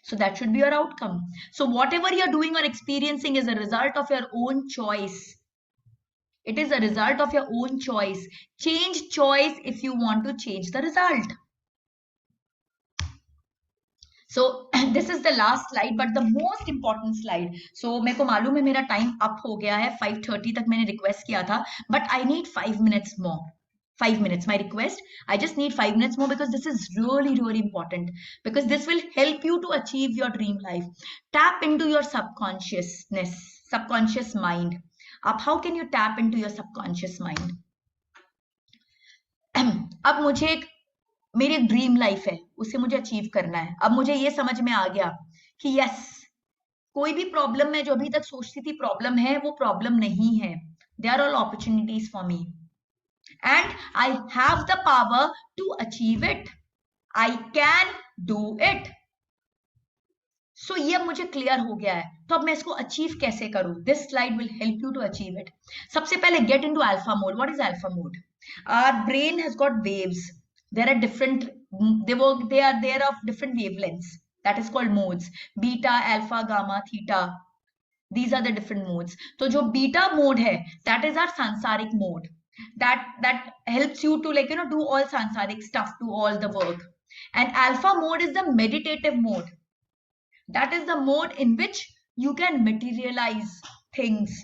So that should be your outcome. So whatever you're doing or experiencing is a result of your own choice. It is a result of your own choice. Change choice if you want to change the result. So this is the last slide, but the most important slide. So मेरे को मालूम है मेरा टाइम अप हो गया है, 5:30 तक मैंने रिक्वेस्ट किया था, but I need 5 minutes more. 5 minutes, my request. I just need 5 minutes more because this is really, really important, because this will help you to achieve your dream life. Tap into your subconsciousness, subconscious mind. How can you tap into your subconscious mind? अब मुझे मेरी ड्रीम लाइफ है, उसे मुझे अचीव करना है. अब मुझे ये समझ में आ गया कि यस, कोई भी प्रॉब्लम मैं जो अभी तक सोचती थी प्रॉब्लम है, वो प्रॉब्लम नहीं है. They are all opportunities for me. And I have the power to achieve it. I can do it. So ये मुझे क्लियर हो गया है. तो अब मैं इसको अचीव कैसे करूं? This slide will help you to achieve it. सबसे पहले get into alpha mode. What is alpha mode? Our brain has got waves. There are different, they are of different wavelengths. That is called modes. Beta, alpha, gamma, theta. These are the different modes. तो जो beta mode है, that is our sansaric mode. That helps you to, like, you know, do all sansaric stuff, do all the work. And alpha mode is the meditative mode. That is the mode in which you can materialize things.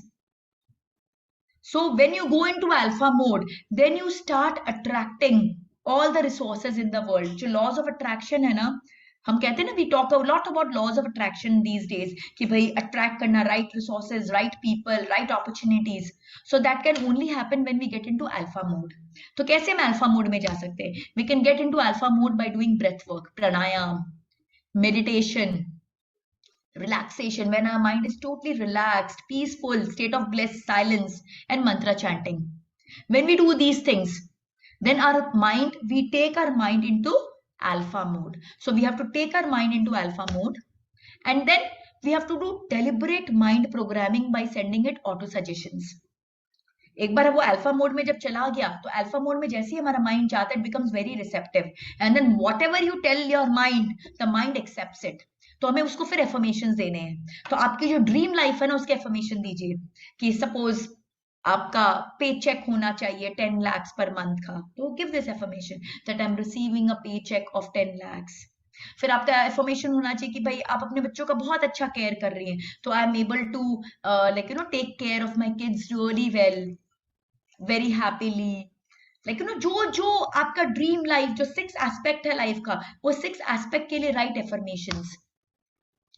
So when you go into alpha mode, then you start attracting all the resources in the world. जो laws of attraction है ना, हम कहते हैं ना, we talk a lot about laws of attraction these days, कि भाई attract करना right resources, right people, right opportunities. So that can only happen when we get into alpha mode. तो कैसे हम alpha mode में जा सकते हैं? We can get into alpha mode by doing breath work, pranayam, meditation, relaxation, when our mind is totally relaxed, peaceful, state of bliss, silence, and mantra chanting. When we do these things, then we take our mind into alpha mode. So we have to take our mind into alpha mode, and then we have to do deliberate mind programming by sending it auto suggestions. एक बार वो अल्फा मोड में जब चला गया, तो अल्फा मोड में जैसे ही हमारा माइंड जाता है, it becomes very receptive, and then whatever you tell your mind, the mind accepts it. तो हमें उसको फिर एफर्मेशन देने हैं। तो आपकी जो ड्रीम लाइफ है ना उसके एफर्मेशन दीजिए कि सपोज आपका पे चेक होना चाहिए 10 lakhs पर मंथ का, तो give this affirmation that I am receiving a पे चेक ऑफ 10 lakhs। फिर आपका एफर्मेशन होना चाहिए कि भाई आप अपने बच्चों का बहुत अच्छा केयर कर रही हैं, तो I am able to like take care of my kids really well, very happily. Like जो जो आपका ड्रीम लाइफ जो 6 एस्पेक्ट है लाइफ का, वो 6 एस्पेक्ट के लिए राइट एफर्मेशंस।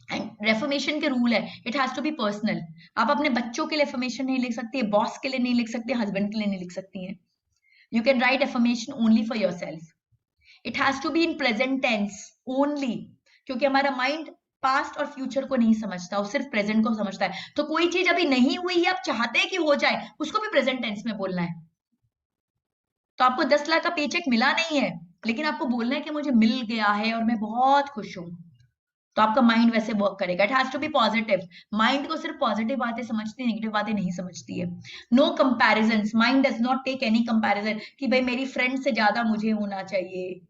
एंड रेफर्मेशन के रूल है, it has to be personal. आप अपने बच्चों के लिए एफर्मेशन नहीं लिख सकती, बॉस के लिए नहीं लिख सकती, हस्बैंड के लिए नहीं लिख सकती हैं। You can write affirmation only for yourself. It has to be in present tense only, क्योंकि हमारा माइंड पास्ट और फ्यूचर को नहीं समझता, वो सिर्फ प्रेजेंट को समझता है। तो कोई चीज अभी नहीं हुई है, आप चाहते हैं कि हो जाए, उसको भी प्रेजेंट टेंस में बोलना है। तो आपको 10 लाख का पेचेक मिला नहीं है, लेकिन आपको बोलना है कि मुझे मिल गया है और मैं बहुत खुश हूं, तो आपका माइंड वैसे वर्क करेगा। It has to be positive. Mind को सिर्फ पॉजिटिव बातें समझती है, नेगेटिव बातें नहीं समझती है। No comparison, mind does not take any comparison कि भाई मेरी फ्रेंड से ज्यादा मुझे होना चाहिए,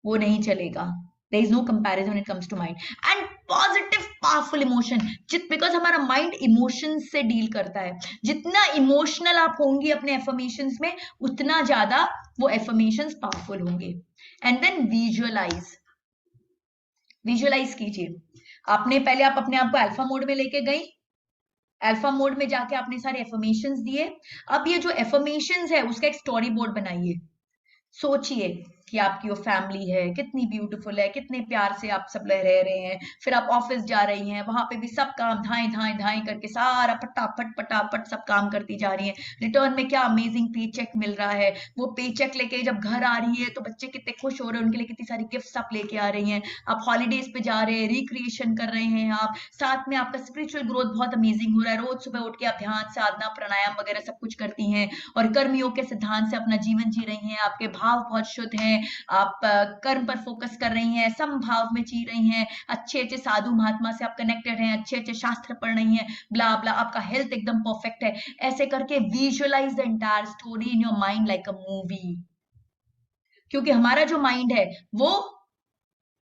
वो नहीं चलेगा। There is no comparison when it comes to mind. And positive powerful emotion, because हमारा माइंड इमोशंस से डील करता है। जितना इमोशनल आप होंगी अपने एफर्मेशंस में, उतना ज्यादा वो एफर्मेशंस पावरफुल होंगे। एंड देन विजुअलाइज, विजुअलाइज कीजिए। आपने पहले आप अपने आप को अल्फा मोड में लेके गई, अल्फा मोड में जाके आपने सारे एफर्मेशंस दिए। अब ये जो एफर्मेशंस है उसका एक स्टोरी बोर्ड बनाइए। सोचिए कि आपकी वो फैमिली है कितनी ब्यूटीफुल है, कितने प्यार से आप सब रह रहे हैं। फिर आप ऑफिस जा रही हैं, वहां पे भी सब काम धाए धाए धाए करके सारा फटाफट फटाफट सब काम करती जा रही हैं। रिटर्न में क्या अमेजिंग पे चेक मिल रहा है। वो पे चेक लेके जब घर आ रही है तो बच्चे कितने खुश हो रहे हैं, उनके लिए कितनी सारी गिफ्ट्स आप लेके आ रही हैं। आप हॉलीडेज पे जा रहे हैं, रिक्रिएशन कर रहे हैं आप, साथ में आपका स्पिरिचुअल ग्रोथ बहुत अमेजिंग हो रहा है। रोज सुबह उठ के आप ध्यान साधना प्राणायाम वगैरह सब कुछ करती हैं और कर्मयोग के सिद्धांत से अपना जीवन जी रही हैं। आपके भाव बहुत शुद्ध हैं, आप कर्म पर फोकस कर रही हैं, समभाव में जी रही हैं, अच्छे अच्छे साधु महात्मा से आप कनेक्टेड हैं, अच्छे अच्छे शास्त्र पढ़ रही हैं, ब्ला ब्ला, आपका हेल्थ एकदम परफेक्ट है। ऐसे करके visualise the entire story in your mind like a movie. क्योंकि हमारा जो माइंड है वो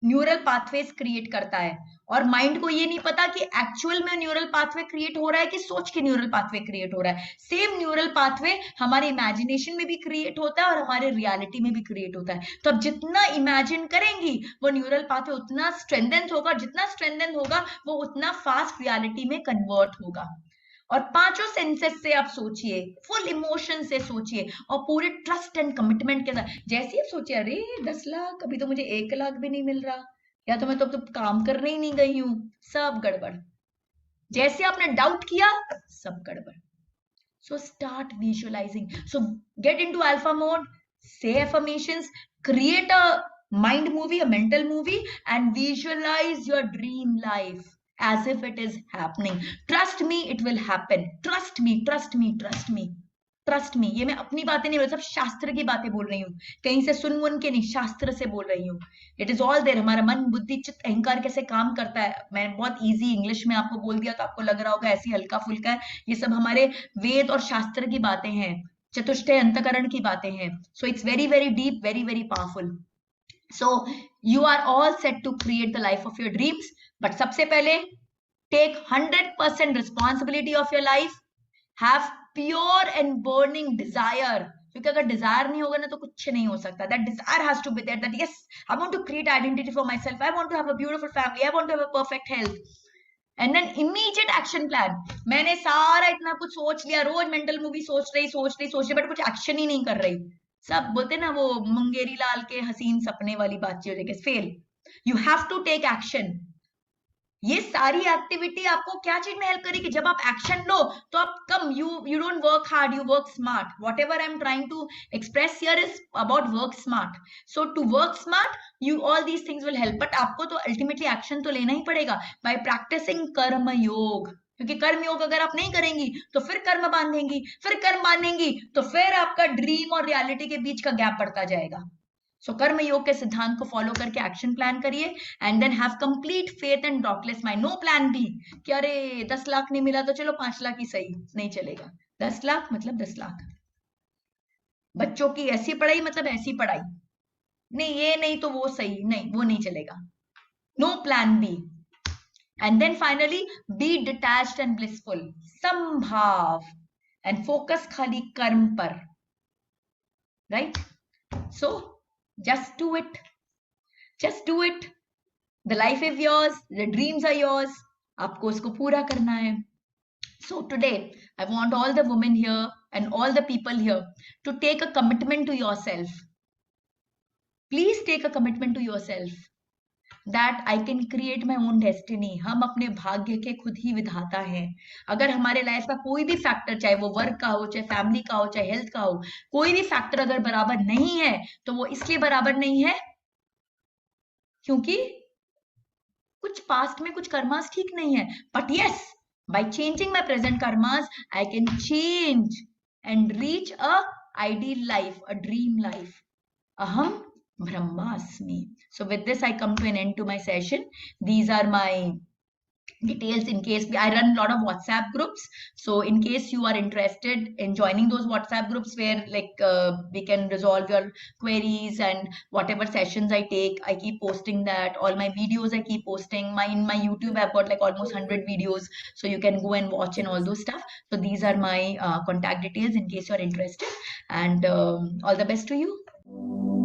न्यूरल पाथवेज क्रिएट करता है, और माइंड को ये नहीं पता कि एक्चुअल में न्यूरल पाथवे क्रिएट हो रहा है कि सोच के न्यूरल पाथवे क्रिएट हो रहा है। सेम न्यूरल पाथवे हमारे इमेजिनेशन में भी क्रिएट होता है और हमारे रियलिटी में भी क्रिएट होता है। तो अब जितना इमेजिन करेंगी वो न्यूरल पाथवे उतना स्ट्रेंथन होगा, जितना स्ट्रेंथन होगा वो उतना फास्ट रियलिटी में कन्वर्ट होगा। और पांचों सेंसेस से आप सोचिए, फुल इमोशन से सोचिए और पूरे ट्रस्ट एंड कमिटमेंट के साथ। जैसे ही आप सोचिए अरे 10 लाख, अभी तो मुझे 1 लाख भी नहीं मिल रहा, या तो मैं तो काम करने ही नहीं गई हूं, सब गड़बड़। जैसे आपने डाउट किया, सब गड़बड़। So start visualising, so get into alpha mode, say affirmations, create a mind movie, a mental movie, and visualize your dream life as if it is happening. Trust me, it will happen. Trust me, trust me, trust me, trust me. ये मैं अपनी बातें नहीं बोल, सब शास्त्र की बातें बोल रही हूँ, कहीं से सुन वुन के नहीं, शास्त्र से बोल रही हूँ। It is all there. हमारा मन बुद्धि चित्त अहंकार कैसे काम करता है, मैंने बहुत इजी इंग्लिश में आपको बोल दिया तो आपको लग रहा होगा ऐसी हल्का फुल्का है। ये सब हमारे वेद और शास्त्र की बातें हैं, चतुष्टय अंतकरण की बातें हैं। So it's very very deep, very very powerful. So you are all set to create the life of your dreams, but सबसे पहले take 100% responsibility of your life. Have pure and burning desire, क्योंकि अगर डिजायर नहीं होगा ना तो कुछ नहीं हो सकता। That desire has to be there, that yes I want to create identity for myself, I want to have a beautiful family, I want to have a perfect health. And then immediate action plan. मैंने सारा इतना कुछ सोच लिया, रोज मेंटल मूवी सोच रही बट कुछ एक्शन ही नहीं कर रही। सब बोलते ना वो मुंगेरी लाल के हसीन सपने वाली बात हो जाएगी, fail. You have to take action. ये सारी एक्टिविटी आपको क्या चीज में हेल्प करेगी, जब आप एक्शन लो तो आप कम, you don't work hard, you work smart. Whatever I am trying to express here is about work smart. So to work smart you all these things will help, but आपको तो अल्टीमेटली एक्शन तो लेना ही पड़ेगा बाय प्रैक्टिसिंग कर्म योग। क्योंकि कर्म योग अगर आप नहीं करेंगी तो फिर कर्म बांधेंगी, फिर कर्म बांधेंगी तो फिर आपका ड्रीम और रियलिटी के बीच का गैप बढ़ता जाएगा। सो कर्म योग के सिद्धांत को फॉलो करके एक्शन प्लान करिए and then have complete faith and doubtless mind. No plan B कि अरे 10 लाख नहीं मिला तो चलो 5 लाख ही सही, नहीं चलेगा। 10 लाख मतलब 10 लाख। बच्चों की ऐसी पढ़ाई मतलब ऐसी पढ़ाई, नहीं ये नहीं तो वो सही, नहीं वो नहीं चलेगा। No plan B. And then finally, be detached and blissful. Sambhav. And focus khali karm par. Right? So, just do it. Just do it. The life is yours. The dreams are yours. आपको उसको पूरा करना है. So today, I want all the women here and all the people here to take a commitment to yourself. Please take a commitment to yourself that I can create my own destiny. हम अपने भाग्य के खुद ही विधाता हैं. अगर हमारे लाइफ का कोई भी फैक्टर, चाहे वो वर्क का हो, चाहे फैमिली का हो, चाहे हेल्थ का हो, कोई भी फैक्टर अगर बराबर नहीं है, तो वो इसलिए बराबर नहीं है क्योंकि कुछ पास्ट में कुछ कर्मास ठीक नहीं है. But yes, by changing my present karmas, I can change and reach a ideal life, a dream life. Aham Brahmasmi. So with this, I come to an end to my session. These are my details in case I run a lot of WhatsApp groups. So in case you are interested in joining those WhatsApp groups where we can resolve your queries and whatever sessions I take, I keep posting that. All my videos I keep posting. In my YouTube, I've got like almost 100 videos. So you can go and watch and all those stuff. So these are my contact details in case you're interested. And all the best to you.